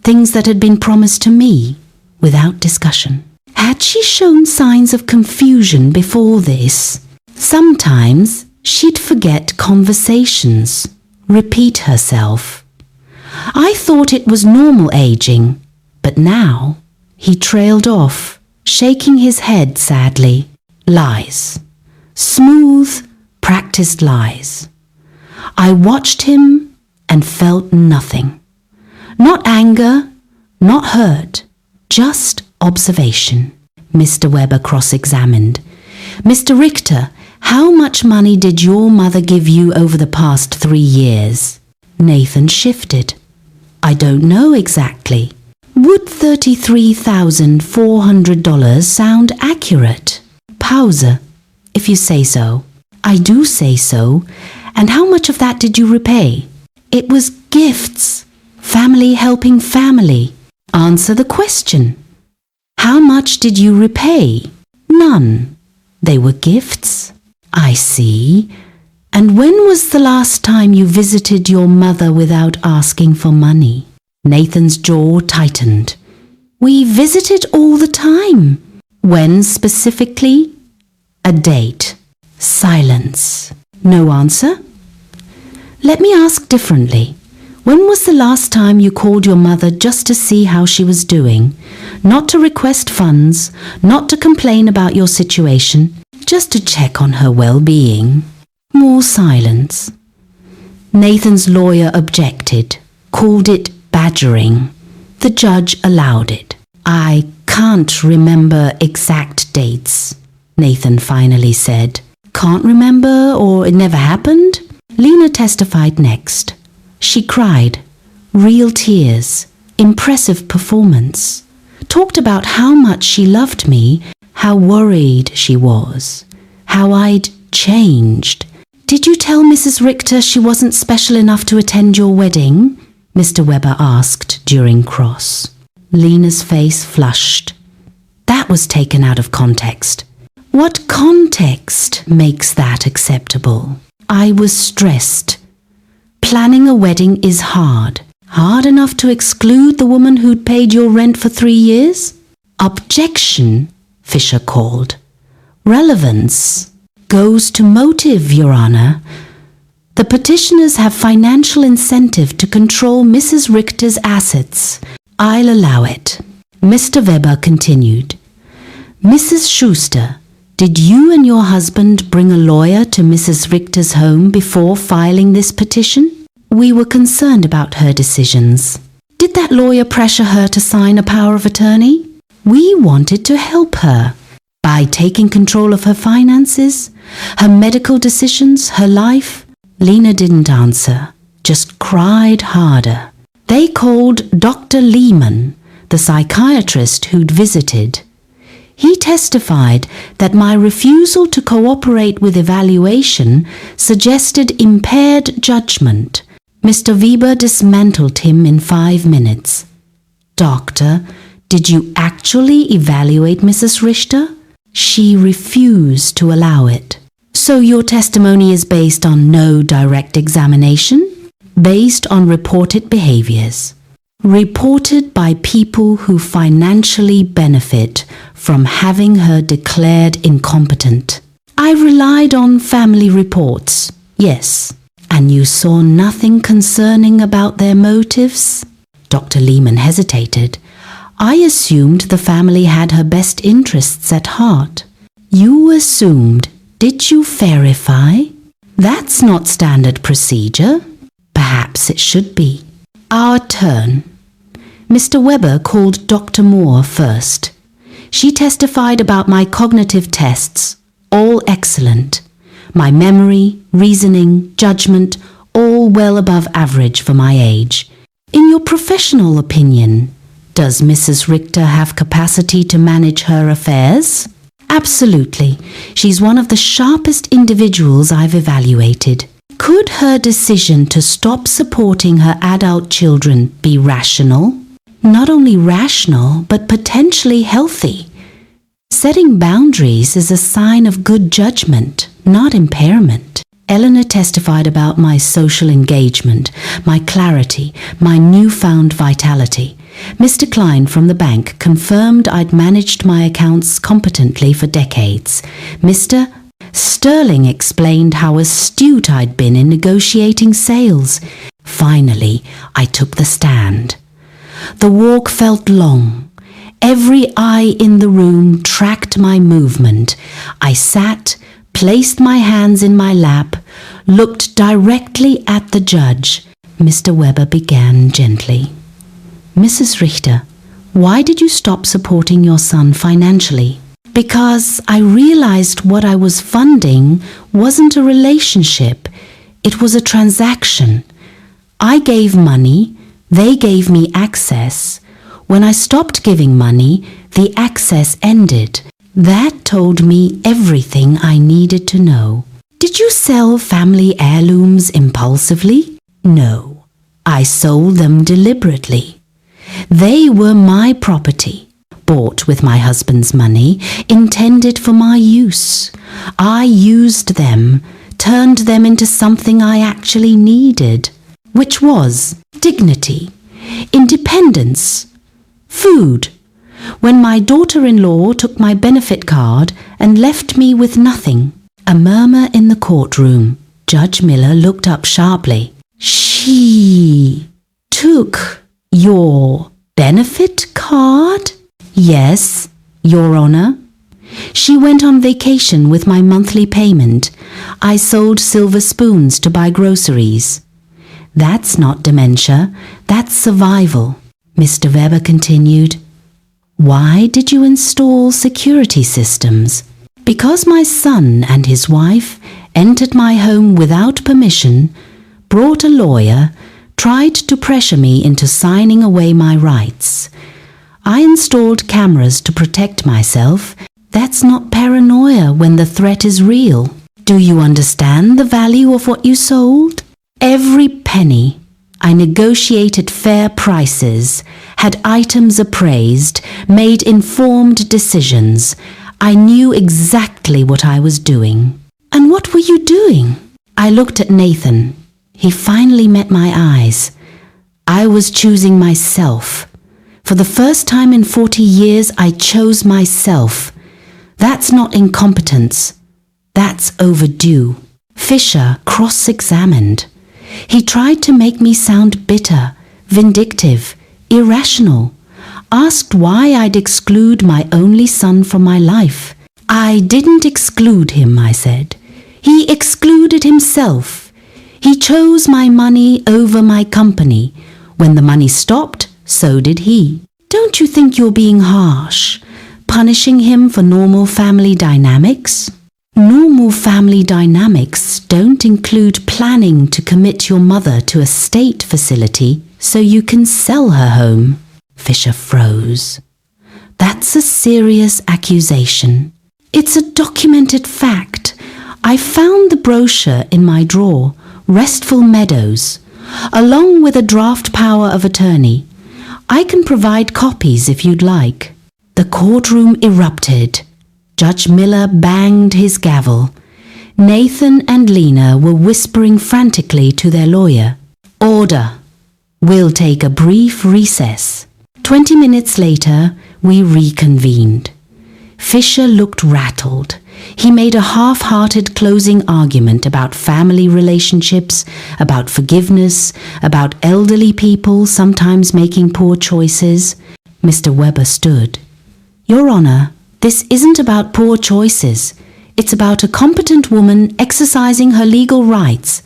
things that had been promised to me, without discussion. Had she shown signs of confusion before this? Sometimes she'd forget conversations, repeat herself. I thought it was normal aging, but now he trailed off, shaking his head sadly. Lies. Smooth, practiced lies. I watched him and felt nothing. Not anger, not hurt, just observation. Mr. Weber cross-examined. Mr. Richter, how much money did your mother give you over the past 3 years? Nathan shifted. I don't know exactly. Would $33,400 sound accurate? Pause. If you say so. I do say so. And how much of that did you repay? It was gifts. Family helping family. Answer the question. How much did you repay? None. They were gifts. I see. And when was the last time you visited your mother without asking for money? Nathan's jaw tightened. We visited all the time. When specifically? A date. Silence. No answer? Let me ask differently. When was the last time you called your mother just to see how she was doing? Not to request funds, not to complain about your situation, just to check on her well-being. More silence. Nathan's lawyer objected, called it badgering. The judge allowed it. I can't remember exact dates, Nathan finally said. Can't remember, or it never happened? Lena testified next. She cried, real tears, impressive performance. Talked about how much she loved me, how worried she was, how I'd changed. Did you tell Mrs. Richter she wasn't special enough to attend your wedding? Mr. Weber asked during cross. Lena's face flushed. That was taken out of context. What context makes that acceptable? I was stressed. Planning a wedding is hard. Hard enough to exclude the woman who'd paid your rent for 3 years? Objection, Fisher called. Relevance goes to motive, Your Honor. The petitioners have financial incentive to control Mrs. Richter's assets. I'll allow it. Mr. Weber continued. Mrs. Schuster, did you and your husband bring a lawyer to Mrs. Richter's home before filing this petition? We were concerned about her decisions. Did that lawyer pressure her to sign a power of attorney? We wanted to help her by taking control of her finances, her medical decisions, her life. Lena didn't answer, just cried harder. They called Dr. Lehman, the psychiatrist who'd visited. He testified that my refusal to cooperate with evaluation suggested impaired judgment. Mr. Weber dismantled him in 5 minutes. Doctor, did you actually evaluate Mrs. Richter? She refused to allow it. So your testimony is based on no direct examination? Based on reported behaviors. Reported by people who financially benefit from having her declared incompetent. I relied on family reports, yes. And you saw nothing concerning about their motives? Dr. Lehman hesitated. I assumed the family had her best interests at heart. You assumed. Did you verify? That's not standard procedure. Perhaps it should be. Our turn. Mr. Weber called Dr. Moore first. She testified about my cognitive tests, all excellent. My memory, reasoning, judgment, all well above average for my age. In your professional opinion, does Mrs. Richter have capacity to manage her affairs? Absolutely. She's one of the sharpest individuals I've evaluated. Could her decision to stop supporting her adult children be rational? Not only rational, but potentially healthy. Setting boundaries is a sign of good judgment, not impairment. Eleanor testified about my social engagement, my clarity, my newfound vitality. Mr. Klein from the bank confirmed I'd managed my accounts competently for decades. Mr. Sterling explained how astute I'd been in negotiating sales. Finally, I took the stand. The walk felt long. Every eye in the room tracked my movement. I sat, placed my hands in my lap, looked directly at the judge. Mr. Weber began gently. Mrs. Richter, why did you stop supporting your son financially? Because I realized what I was funding wasn't a relationship. It was a transaction. I gave money, they gave me access. When I stopped giving money, the access ended. That told me everything I needed to know. Did you sell family heirlooms impulsively? No, I sold them deliberately. They were my property, bought with my husband's money, intended for my use. I used them, turned them into something I actually needed, which was dignity, independence, food. When my daughter-in-law took my benefit card and left me with nothing. A murmur in the courtroom. Judge Miller looked up sharply. She took your benefit card? Yes, Your Honor. She went on vacation with my monthly payment. I sold silver spoons to buy groceries. That's not dementia, that's survival. Mr. Weber continued. Why did you install security systems? Because my son and his wife entered my home without permission, brought a lawyer, tried to pressure me into signing away my rights. I installed cameras to protect myself. That's not paranoia when the threat is real. Do you understand the value of what you sold? Every penny. I negotiated fair prices, had items appraised, made informed decisions. I knew exactly what I was doing. And what were you doing? I looked at Nathan. He finally met my eyes. I was choosing myself. For the first time in 40 years, I chose myself. That's not incompetence. That's overdue. Fisher cross-examined. He tried to make me sound bitter, vindictive, irrational. Asked why I'd exclude my only son from my life. I didn't exclude him, I said. He excluded himself. He chose my money over my company. When the money stopped, so did he. Don't you think you're being harsh, punishing him for normal family dynamics? Normal family dynamics don't include planning to commit your mother to a state facility so you can sell her home. Fisher froze. That's a serious accusation. It's a documented fact. I found the brochure in my drawer, Restful Meadows, along with a draft power of attorney. I can provide copies if you'd like. The courtroom erupted. Judge Miller banged his gavel. Nathan and Lena were whispering frantically to their lawyer. Order. We'll take a brief recess. 20 minutes later, we reconvened. Fisher looked rattled. He made a half-hearted closing argument about family relationships, about forgiveness, about elderly people sometimes making poor choices. Mr. Weber stood. Your Honor, this isn't about poor choices. It's about a competent woman exercising her legal rights.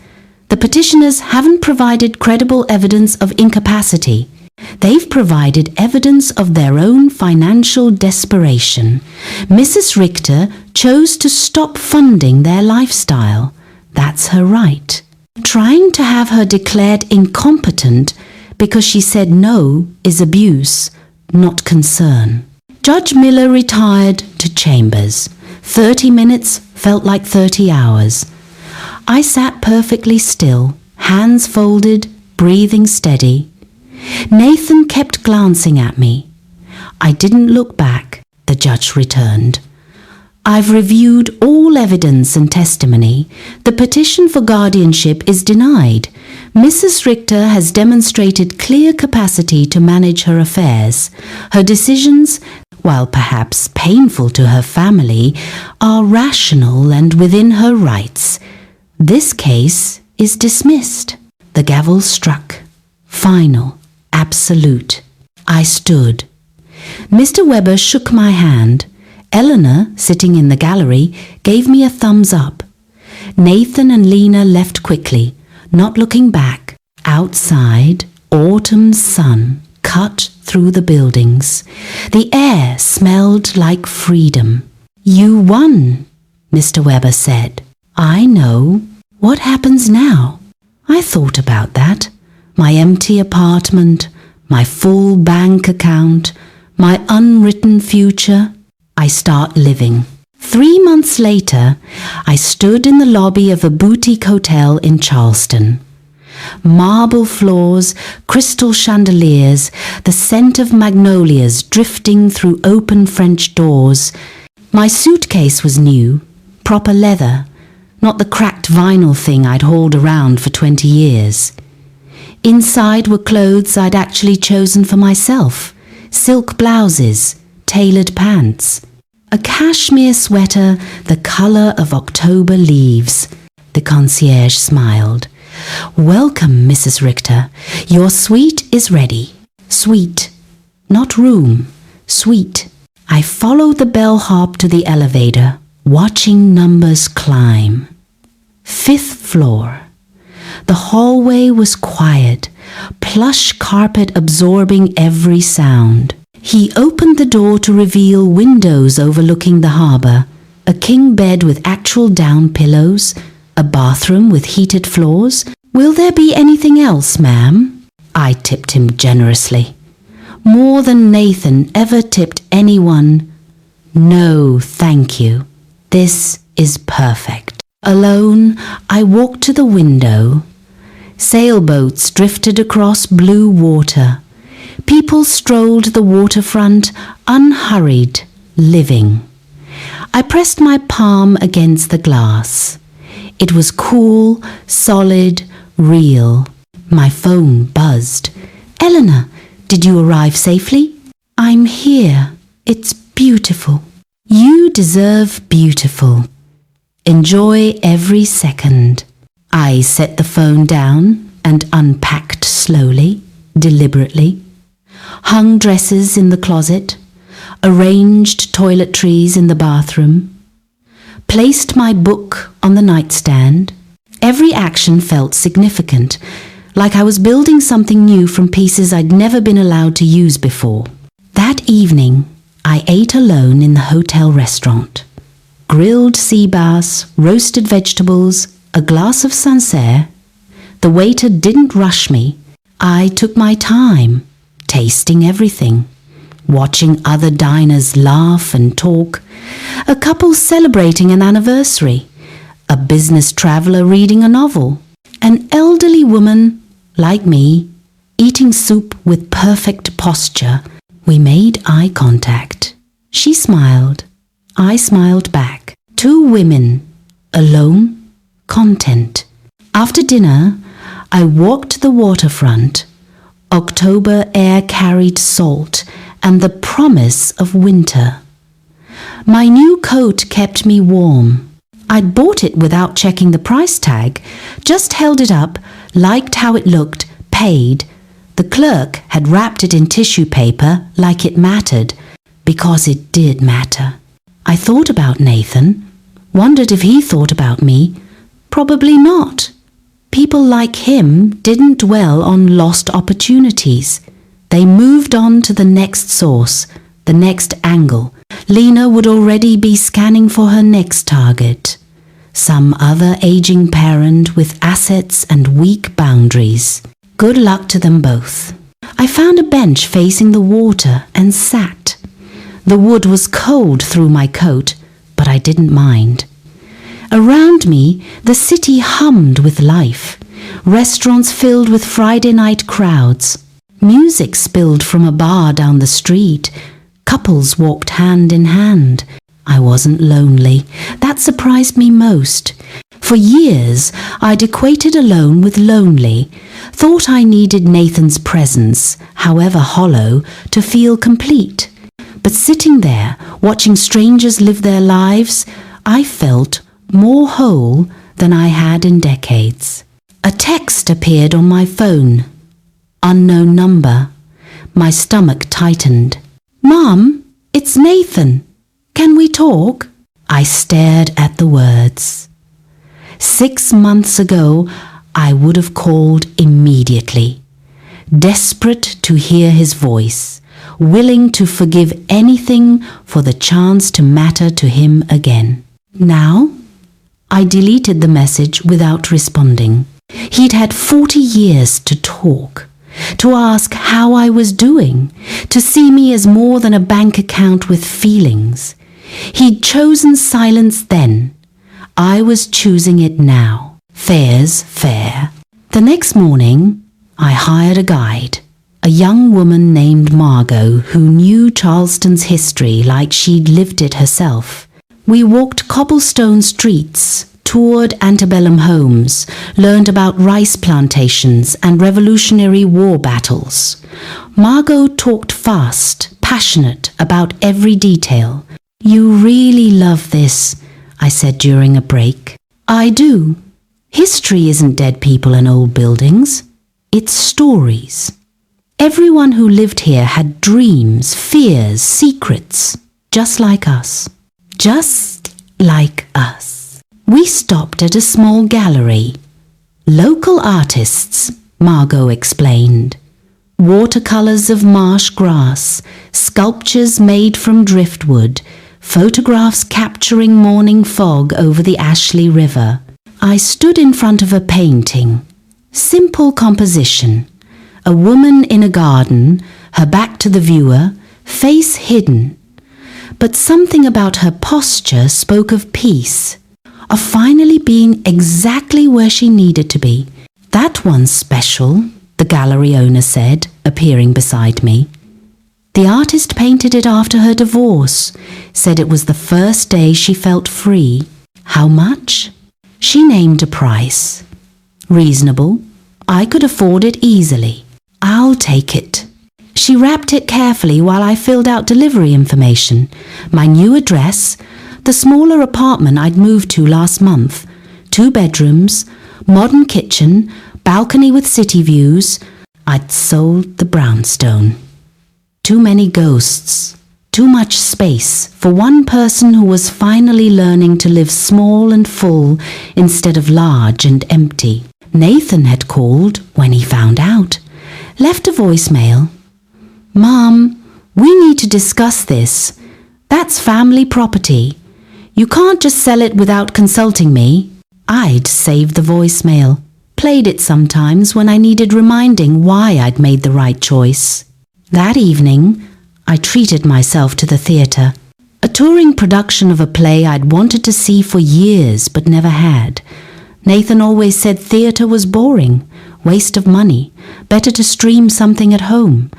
The petitioners haven't provided credible evidence of incapacity. They've provided evidence of their own financial desperation. Mrs. Richter chose to stop funding their lifestyle. That's her right. Trying to have her declared incompetent because she said no is abuse, not concern. Judge Miller retired to chambers. 30 minutes felt like 30 hours. I sat perfectly still, hands folded, breathing steady. Nathan kept glancing at me. I didn't look back. The judge returned. I've reviewed all evidence and testimony. The petition for guardianship is denied. Mrs. Richter has demonstrated clear capacity to manage her affairs. Her decisions, while perhaps painful to her family, are rational and within her rights. This case is dismissed. The gavel struck. Final. Absolute. I stood. Mr. Webber shook my hand. Eleanor, sitting in the gallery, gave me a thumbs up. Nathan and Lena left quickly, not looking back. Outside, autumn's sun cut through the buildings. The air smelled like freedom. You won, Mr. Webber said. I know. What happens now? I thought about that. My empty apartment, my full bank account, my unwritten future. I start living. 3 months later, I stood in the lobby of a boutique hotel in Charleston. Marble floors, crystal chandeliers, the scent of magnolias drifting through open French doors. My suitcase was new, proper leather, not the cracked vinyl thing I'd hauled around for 20 years. Inside were clothes I'd actually chosen for myself, silk blouses, tailored pants. A cashmere sweater the colour of October leaves. The concierge smiled. Welcome, Mrs. Richter. Your suite is ready. Suite, not room. Suite. I followed the bellhop to the elevator, watching numbers climb. 5th floor. The hallway was quiet, plush carpet absorbing every sound. He opened the door to reveal windows overlooking the harbour, a king bed with actual down pillows, a bathroom with heated floors. Will there be anything else, ma'am? I tipped him generously. More than Nathan ever tipped anyone. No, thank you. This is perfect. Alone, I walked to the window. Sailboats drifted across blue water. People strolled the waterfront, unhurried, living. I pressed my palm against the glass. It was cool, solid, real. My phone buzzed. Eleanor, did you arrive safely? I'm here. It's beautiful. You deserve beautiful. Enjoy every second. I set the phone down and unpacked slowly, deliberately. Hung dresses in the closet, arranged toiletries in the bathroom, placed my book on the nightstand. Every action felt significant, like I was building something new from pieces I'd never been allowed to use before. That evening, I ate alone in the hotel restaurant. Grilled sea bass, roasted vegetables, a glass of Sancerre. The waiter didn't rush me. I took my time, tasting everything, watching other diners laugh and talk, a couple celebrating an anniversary, a business traveller reading a novel, an elderly woman, like me, eating soup with perfect posture. We made eye contact. She smiled. I smiled back. 2 women, alone, content. After dinner, I walked the waterfront. October air carried salt and the promise of winter. My new coat kept me warm. I'd bought it without checking the price tag, just held it up, liked how it looked, paid. The clerk had wrapped it in tissue paper like it mattered, because it did matter. I thought about Nathan, wondered if he thought about me. Probably not. People like him didn't dwell on lost opportunities. They moved on to the next source, the next angle. Lena would already be scanning for her next target. Some other aging parent with assets and weak boundaries. Good luck to them both. I found a bench facing the water and sat. The wood was cold through my coat, but I didn't mind. Around me, the city hummed with life. Restaurants filled with Friday night crowds. Music spilled from a bar down the street. Couples walked hand in hand. I wasn't lonely. That surprised me most. For years, I'd equated alone with lonely, thought I needed Nathan's presence, however hollow, to feel complete. But sitting there, watching strangers live their lives, I felt more whole than I had in decades. A text appeared on my phone. Unknown number. My stomach tightened. "Mom, it's Nathan. Can we talk?" I stared at the words. 6 months ago, I would have called immediately, desperate to hear his voice, willing to forgive anything for the chance to matter to him again. Now, I deleted the message without responding. He'd had 40 years to talk, to ask how I was doing, to see me as more than a bank account with feelings. He'd chosen silence then. I was choosing it now. Fair's fair. The next morning, I hired a guide, a young woman named Margot who knew Charleston's history like she'd lived it herself. We walked cobblestone streets, toured antebellum homes, learned about rice plantations and Revolutionary War battles. Margot talked fast, passionate about every detail. "You really love this," I said during a break. "I do. History isn't dead people and old buildings. It's stories. Everyone who lived here had dreams, fears, secrets, just like us. Just like us." We stopped at a small gallery. "Local artists," Margot explained. "Watercolors of marsh grass, sculptures made from driftwood, photographs capturing morning fog over the Ashley River." I stood in front of a painting. Simple composition. A woman in a garden, her back to the viewer, face hidden. But something about her posture spoke of peace, of finally being exactly where she needed to be. "That one's special," the gallery owner said, appearing beside me. The artist painted it after her divorce, said it was the first day she felt free. "How much?" She named a price. "Reasonable. I could afford it easily." "I'll take it." She wrapped it carefully while I filled out delivery information, my new address, the smaller apartment I'd moved to last month, 2 bedrooms, modern kitchen, balcony with city views. I'd sold the brownstone. Too many ghosts, too much space for one person who was finally learning to live small and full instead of large and empty. Nathan had called when he found out, left a voicemail. "Mom, we need to discuss this. That's family property. You can't just sell it without consulting me." I'd saved the voicemail, played it sometimes when I needed reminding why I'd made the right choice. That evening, I treated myself to the theatre. A touring production of a play I'd wanted to see for years but never had. Nathan always said theatre was boring, waste of money, better to stream something at home.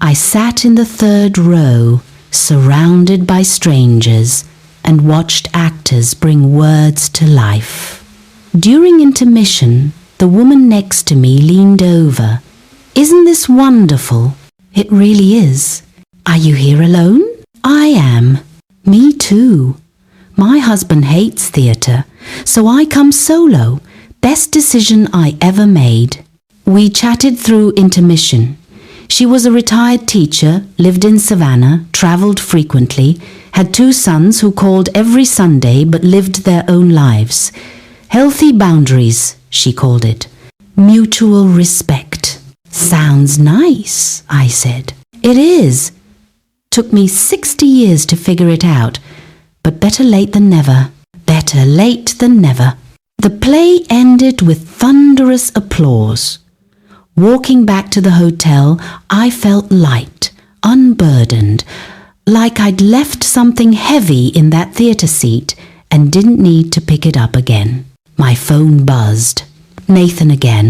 I sat in the 3rd row, surrounded by strangers, and watched actors bring words to life. During intermission, the woman next to me leaned over. "Isn't this wonderful?" "It really is." "Are you here alone?" "I am." "Me too. My husband hates theatre, so I come solo. Best decision I ever made." We chatted through intermission. She was a retired teacher, lived in Savannah, travelled frequently, had 2 sons who called every Sunday but lived their own lives. Healthy boundaries, she called it. Mutual respect. "Sounds nice," I said. "It is. Took me 60 years to figure it out, but better late than never. Better late than never." The play ended with thunderous applause. Walking back to the hotel, I felt light, unburdened, like I'd left something heavy in that theatre seat and didn't need to pick it up again. My phone buzzed. Nathan again.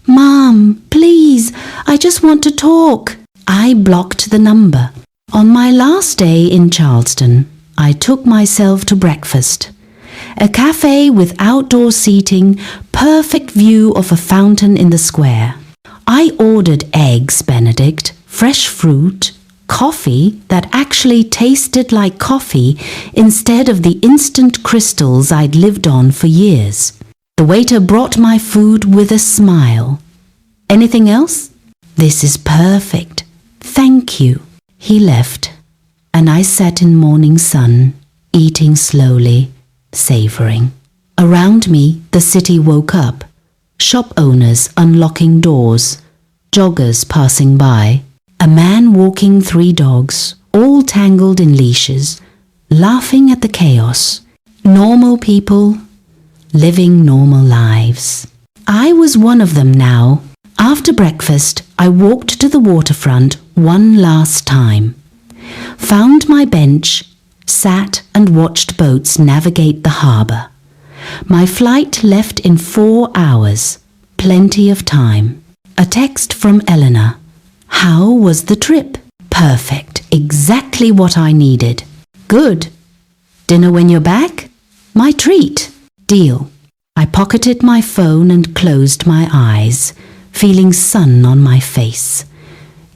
"Mom, please, I just want to talk." I blocked the number. On my last day in Charleston, I took myself to breakfast. A cafe with outdoor seating, perfect view of a fountain in the square. I ordered eggs Benedict, fresh fruit, coffee that actually tasted like coffee instead of the instant crystals I'd lived on for years. The waiter brought my food with a smile. Anything else? This is perfect. Thank you. He left, and I sat in morning sun, eating slowly, savoring. Around me, the city woke up. Shop owners unlocking doors, joggers passing by, a man walking 3 dogs, all tangled in leashes, laughing at the chaos. Normal people living normal lives. I was one of them now. After breakfast, I walked to the waterfront one last time. Found my bench, sat and watched boats navigate the harbour. My flight left in 4 hours. Plenty of time. A text from Eleanor. How was the trip? Perfect. Exactly what I needed. Good. Dinner when you're back? My treat. Deal. I pocketed my phone and closed my eyes, feeling sun on my face.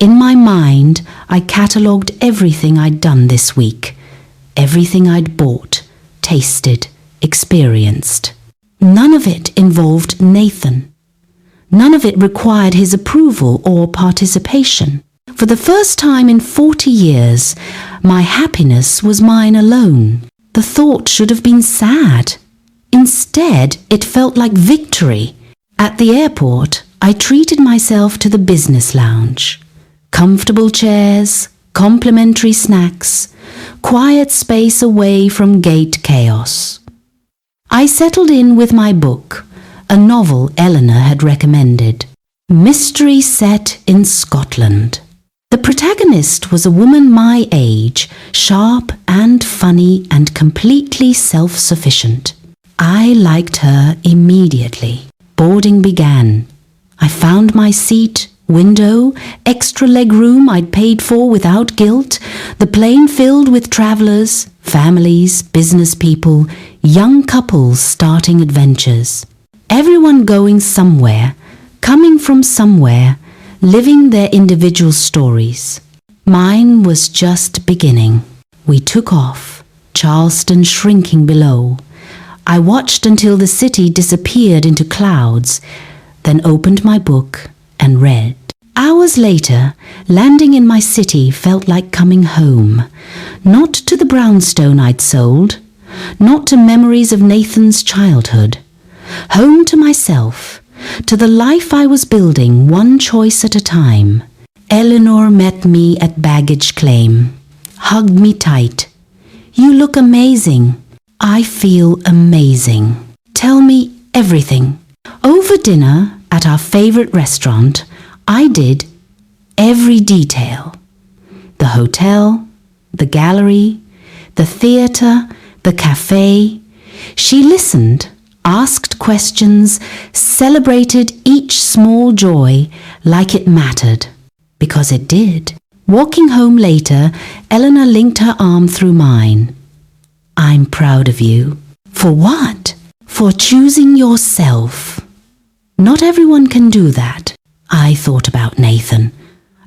In my mind, I catalogued everything I'd done this week. Everything I'd bought, tasted, experienced. None of it involved Nathan. None of it required his approval or participation. For the first time in 40 years, my happiness was mine alone. The thought should have been sad. Instead, it felt like victory. At the airport, I treated myself to the business lounge. Comfortable chairs, complimentary snacks, quiet space away from gate chaos. I settled in with my book, a novel Eleanor had recommended. Mystery set in Scotland. The protagonist was a woman my age, sharp and funny and completely self-sufficient. I liked her immediately. Boarding began. I found my seat, window, extra leg room I'd paid for without guilt, the plane filled with travellers, families, business people, young couples starting adventures. Everyone going somewhere, coming from somewhere, living their individual stories. Mine was just beginning. We took off, Charleston shrinking below. I watched until the city disappeared into clouds, then opened my book and read. Hours later, landing in my city felt like coming home. Not to the brownstone I'd sold, not to memories of Nathan's childhood. Home to myself, to the life I was building one choice at a time. Eleanor met me at baggage claim, hugged me tight. You look amazing. I feel amazing. Tell me everything. Over dinner at our favourite restaurant, I did every detail. The hotel, the gallery, the theatre, the cafe. She listened, asked questions, celebrated each small joy like it mattered, because it did. Walking home later, Eleanor linked her arm through mine. I'm proud of you. For what? For choosing yourself. Not everyone can do that. I thought about Nathan,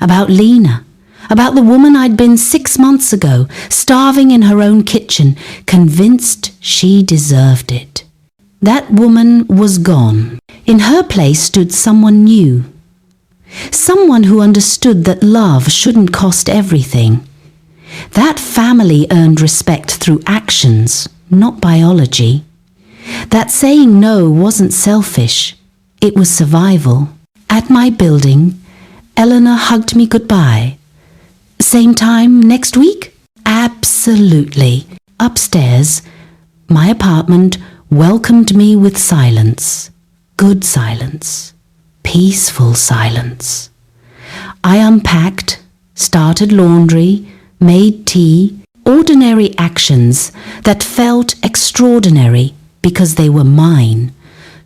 about Lena, about the woman I'd been 6 months ago, starving in her own kitchen, convinced she deserved it. That woman was gone. In her place stood someone new. Someone who understood that love shouldn't cost everything. That family earned respect through actions, not biology. That saying no wasn't selfish. It was survival. At my building, Eleanor hugged me goodbye. Same time next week? Absolutely. Upstairs, my apartment welcomed me with silence. Good silence. Peaceful silence. I unpacked, started laundry, made tea, ordinary actions that felt extraordinary because they were mine,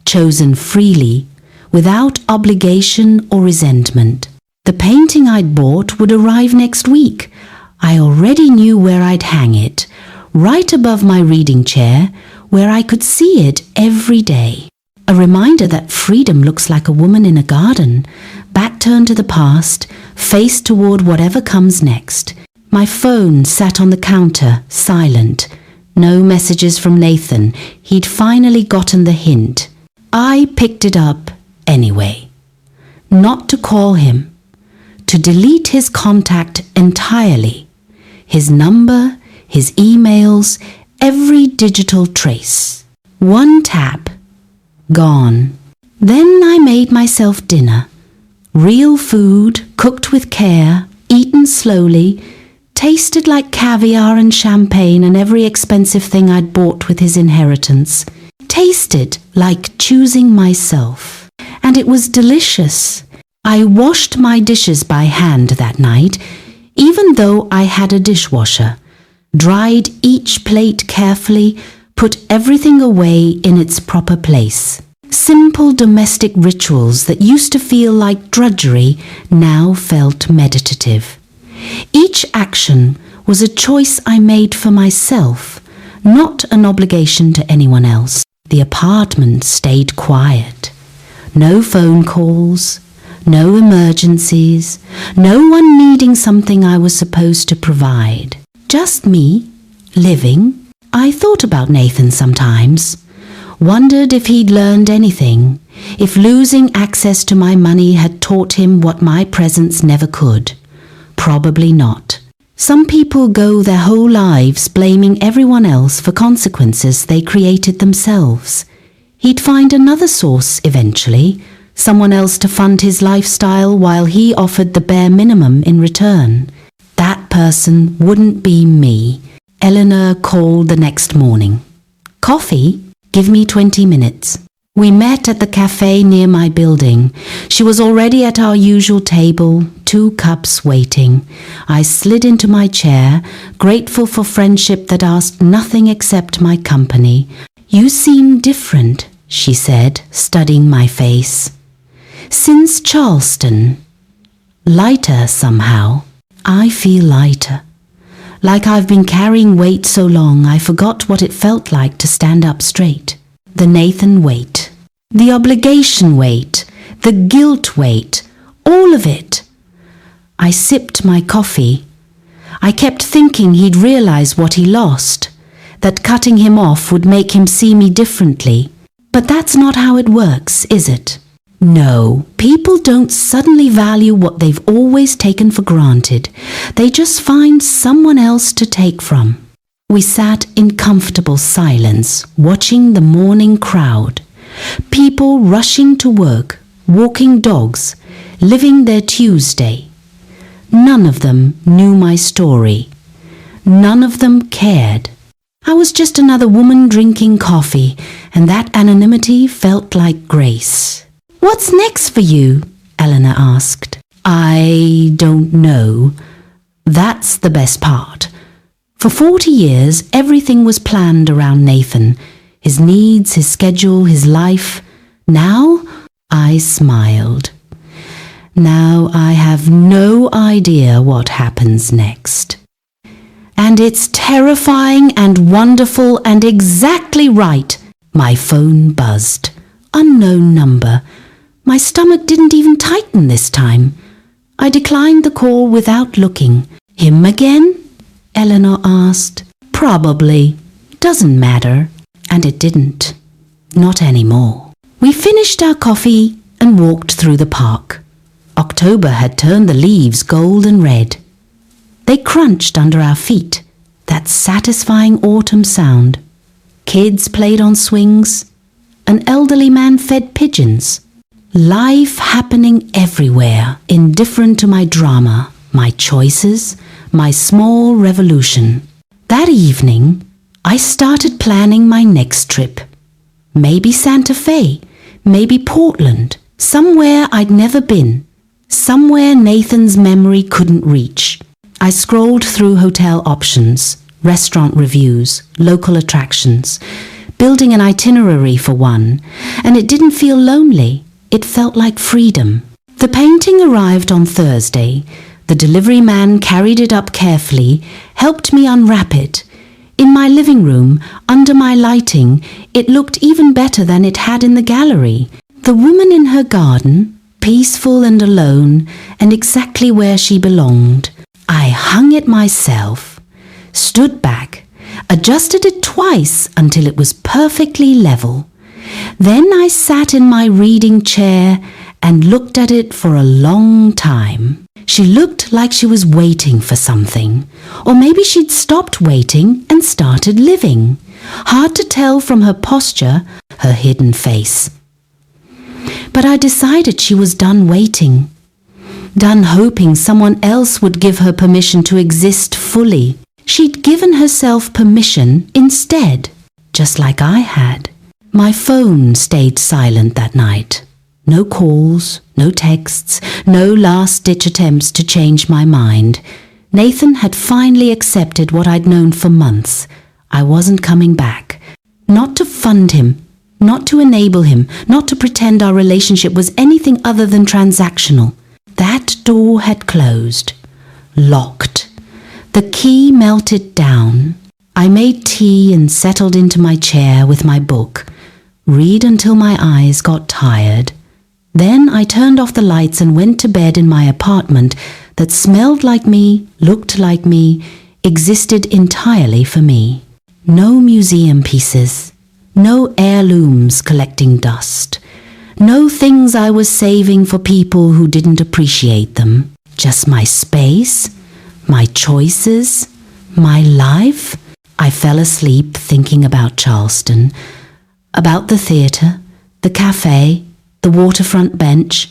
chosen freely, without obligation or resentment. The painting I'd bought would arrive next week. I already knew where I'd hang it, right above my reading chair, where I could see it every day. A reminder that freedom looks like a woman in a garden, back turned to the past, face toward whatever comes next. My phone sat on the counter, silent. No messages from Nathan. He'd finally gotten the hint. I picked it up anyway. Not to call him. To delete his contact entirely. His number, his emails, every digital trace. One tap. Gone. Then I made myself dinner. Real food, cooked with care, eaten slowly, tasted like caviar and champagne and every expensive thing I'd bought with his inheritance. Tasted like choosing myself. And it was delicious. I washed my dishes by hand that night, even though I had a dishwasher. Dried each plate carefully, put everything away in its proper place. Simple domestic rituals that used to feel like drudgery now felt meditative. Each action was a choice I made for myself, not an obligation to anyone else. The apartment stayed quiet. No phone calls, no emergencies, no one needing something I was supposed to provide. Just me, living. I thought about Nathan sometimes. Wondered if he'd learned anything, if losing access to my money had taught him what my presence never could. Probably not. Some people go their whole lives blaming everyone else for consequences they created themselves. He'd find another source eventually, someone else to fund his lifestyle while he offered the bare minimum in return. That person wouldn't be me. Eleanor called the next morning. Coffee? Give me 20 minutes. We met at the cafe near my building. She was already at our usual table, 2 cups waiting. I slid into my chair, grateful for friendship that asked nothing except my company. You seem different, she said, studying my face. Since Charleston. Lighter somehow. I feel lighter. Like I've been carrying weight so long I forgot what it felt like to stand up straight. The Nathan weight. The obligation weight. The guilt weight. All of it. I sipped my coffee. I kept thinking he'd realize what he lost. That cutting him off would make him see me differently. But that's not how it works, is it? No, people don't suddenly value what they've always taken for granted. They just find someone else to take from. We sat in comfortable silence, watching the morning crowd. People rushing to work, walking dogs, living their Tuesday. None of them knew my story. None of them cared. I was just another woman drinking coffee, and that anonymity felt like grace. What's next for you? Eleanor asked. I don't know. That's the best part. For 40 years, everything was planned around Nathan. His needs, his schedule, his life. Now, I smiled. Now I have no idea what happens next. And it's terrifying and wonderful and exactly right. My phone buzzed. Unknown number. My stomach didn't even tighten this time. I declined the call without looking. Him again? Eleanor asked. Probably. Doesn't matter. And it didn't. Not anymore. We finished our coffee and walked through the park. October had turned the leaves gold and red. They crunched under our feet, that satisfying autumn sound. Kids played on swings. An elderly man fed pigeons. Life happening everywhere, indifferent to my drama, my choices, my small revolution. That evening, I started planning my next trip. Maybe Santa Fe, maybe Portland, somewhere I'd never been, somewhere Nathan's memory couldn't reach. I scrolled through hotel options, restaurant reviews, local attractions, building an itinerary for one, and it didn't feel lonely. It felt like freedom. The painting arrived on Thursday. The delivery man carried it up carefully, helped me unwrap it, In my living room, under my lighting, it looked even better than it had in the gallery. The woman in her garden, peaceful and alone, and exactly where she belonged. I hung it myself, stood back, adjusted it twice until it was perfectly level. Then I sat in my reading chair and looked at it for a long time. She looked like she was waiting for something, or maybe she'd stopped waiting and started living. Hard to tell from her posture, her hidden face. But I decided she was done waiting, done hoping someone else would give her permission to exist fully. She'd given herself permission instead, just like I had. My phone stayed silent that night. No calls, no texts, no last-ditch attempts to change my mind. Nathan had finally accepted what I'd known for months. I wasn't coming back. Not to fund him, not to enable him, not to pretend our relationship was anything other than transactional. That door had closed, locked. The key melted down. I made tea and settled into my chair with my book. Read until my eyes got tired. Then I turned off the lights and went to bed in my apartment that smelled like me, looked like me, existed entirely for me. No museum pieces, no heirlooms collecting dust, no things I was saving for people who didn't appreciate them. Just my space, my choices, my life. I fell asleep thinking about Charleston, about the theatre, the cafe, the waterfront bench,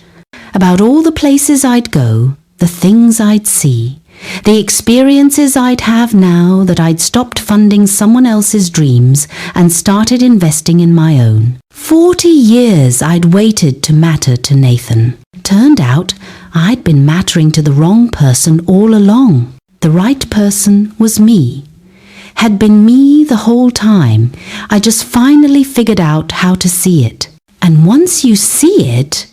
about all the places I'd go, the things I'd see, the experiences I'd have now that I'd stopped funding someone else's dreams and started investing in my own. 40 years I'd waited to matter to Nathan. Turned out I'd been mattering to the wrong person all along. The right person was me. Had been me the whole time. I just finally figured out how to see it. And once you see it,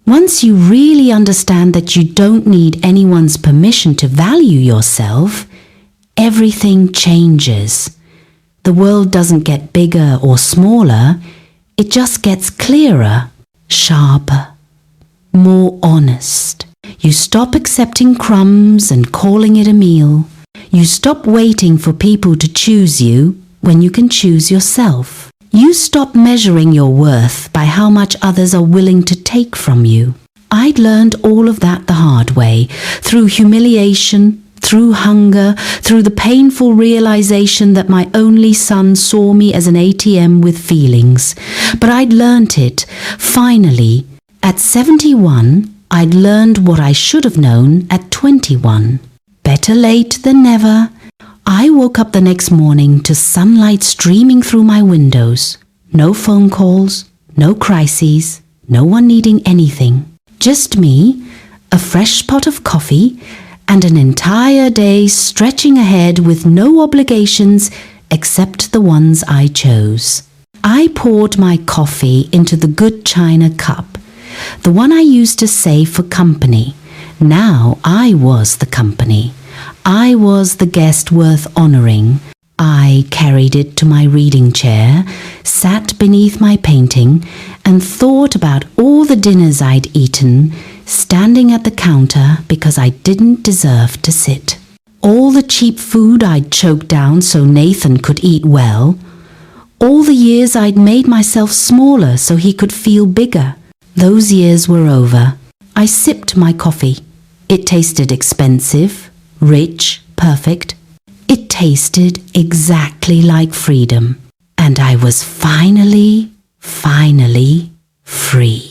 once you really understand that you don't need anyone's permission to value yourself, everything changes. The world doesn't get bigger or smaller, it just gets clearer, sharper, more honest. You stop accepting crumbs and calling it a meal. You stop waiting for people to choose you when you can choose yourself. You stop measuring your worth by how much others are willing to take from you. I'd learned all of that the hard way, through humiliation, through hunger, through the painful realization that my only son saw me as an ATM with feelings. But I'd learnt it, finally. At 71, I'd learned what I should have known at 21. Better late than never. I woke up the next morning to sunlight streaming through my windows. No phone calls, no crises, no one needing anything. Just me, a fresh pot of coffee, and an entire day stretching ahead with no obligations except the ones I chose. I poured my coffee into the good china cup, the one I used to save for company. Now I was the company. I was the guest worth honouring. I carried it to my reading chair, sat beneath my painting, and thought about all the dinners I'd eaten, standing at the counter because I didn't deserve to sit. All the cheap food I'd choked down so Nathan could eat well. All the years I'd made myself smaller so he could feel bigger. Those years were over. I sipped my coffee. It tasted expensive, rich, perfect. It tasted exactly like freedom. And I was finally free.